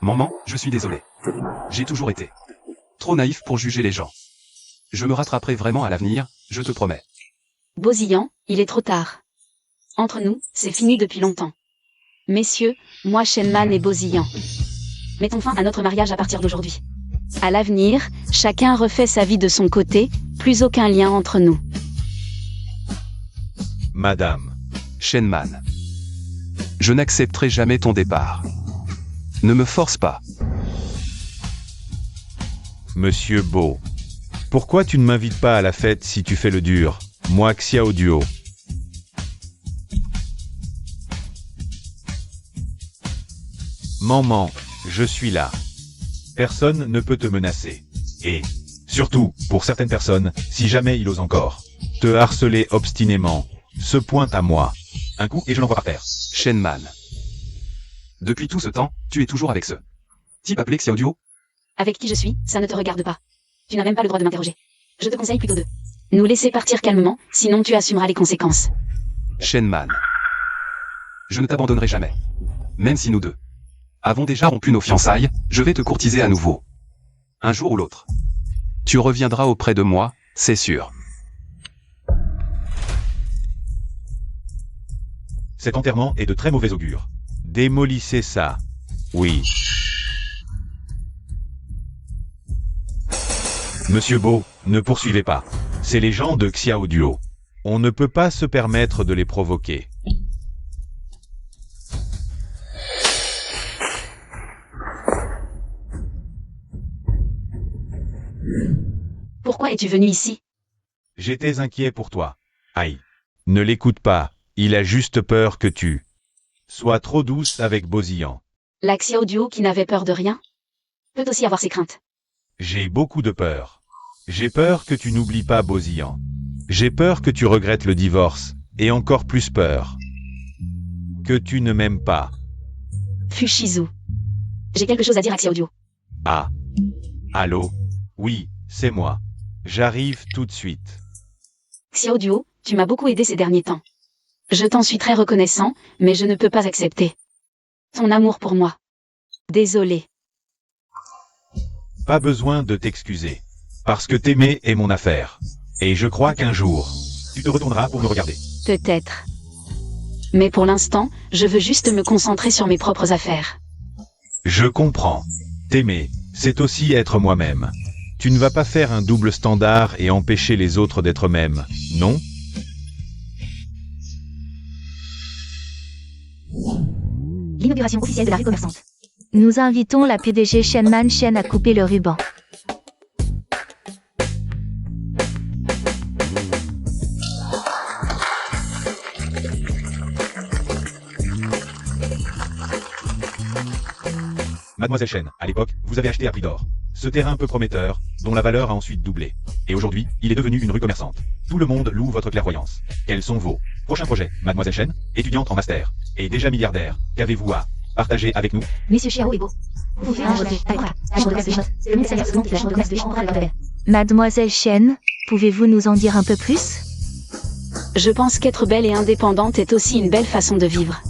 Maman, je suis désolé. J'ai toujours été trop naïf pour juger les gens. Je me rattraperai vraiment à l'avenir, je te promets. Boziyan, il est trop tard. Entre nous, c'est fini depuis longtemps. Messieurs, moi Shenman et Boziyan. Mettons fin à notre mariage à partir d'aujourd'hui. À l'avenir, chacun refait sa vie de son côté, plus aucun lien entre nous. Madame. Shenman. Je n'accepterai jamais ton départ. Ne me force pas. Monsieur Bo. Pourquoi tu ne m'invites pas à la fête si tu fais le dur, moi Xiao Duo? Maman, je suis là. Personne ne peut te menacer. Et, surtout, pour certaines personnes, si jamais il ose encore te harceler obstinément, se pointe à moi. Un coup et je l'envoie par terre. Shenman. Depuis tout ce temps, tu es toujours avec ce type appelé Xiao Duo? Avec qui je suis, ça ne te regarde pas. Tu n'as même pas le droit de m'interroger. Je te conseille plutôt de nous laisser partir calmement, sinon tu assumeras les conséquences. Shenman. Je ne t'abandonnerai jamais. Même si nous deux avons déjà rompu nos fiançailles, je vais te courtiser à nouveau. Un jour ou l'autre. Tu reviendras auprès de moi, c'est sûr. Cet enterrement est de très mauvais augure. Démolissez ça. Oui. Monsieur Bo, ne poursuivez pas. C'est les gens de Xiao Duo. On ne peut pas se permettre de les provoquer. Pourquoi es-tu venu ici? J'étais inquiet pour toi. Aïe. Ne l'écoute pas, il a juste peur que tu sois trop douce avec Boziyan. La Xiao Duo qui n'avait peur de rien peut aussi avoir ses craintes. J'ai beaucoup de peur. J'ai peur que tu n'oublies pas Boziyan. J'ai peur que tu regrettes le divorce, et encore plus peur que tu ne m'aimes pas. Fushizu. J'ai quelque chose à dire à Xiao Duo. Ah. Allô? Oui, c'est moi. J'arrive tout de suite. Xiao Duo, tu m'as beaucoup aidé ces derniers temps. Je t'en suis très reconnaissant, mais je ne peux pas accepter ton amour pour moi. Désolé. Pas besoin de t'excuser. Parce que t'aimer est mon affaire. Et je crois qu'un jour, tu te retourneras pour me regarder. Peut-être. Mais pour l'instant, je veux juste me concentrer sur mes propres affaires. Je comprends. T'aimer, c'est aussi être moi-même. Tu ne vas pas faire un double standard et empêcher les autres d'être eux-mêmes, non? L'inauguration officielle de la rue commerçante. Nous invitons la PDG Shenman Shen à couper le ruban. Mademoiselle Shen, à l'époque, vous avez acheté à prix d'or ce terrain peu prometteur, dont la valeur a ensuite doublé. Et aujourd'hui, il est devenu une rue commerçante. Tout le monde loue votre clairvoyance. Quels sont vos prochains projets, Mademoiselle Shen, étudiante en master, et déjà milliardaire? Qu'avez-vous à partager avec nous? Messieurs Xiao et Bo. Vous pouvez enregistrer. Le monde salaire second de la chambre de commerce de Chambord. Mademoiselle Shen, pouvez-vous nous en dire un peu plus? Je pense qu'être belle et indépendante est aussi une belle façon de vivre.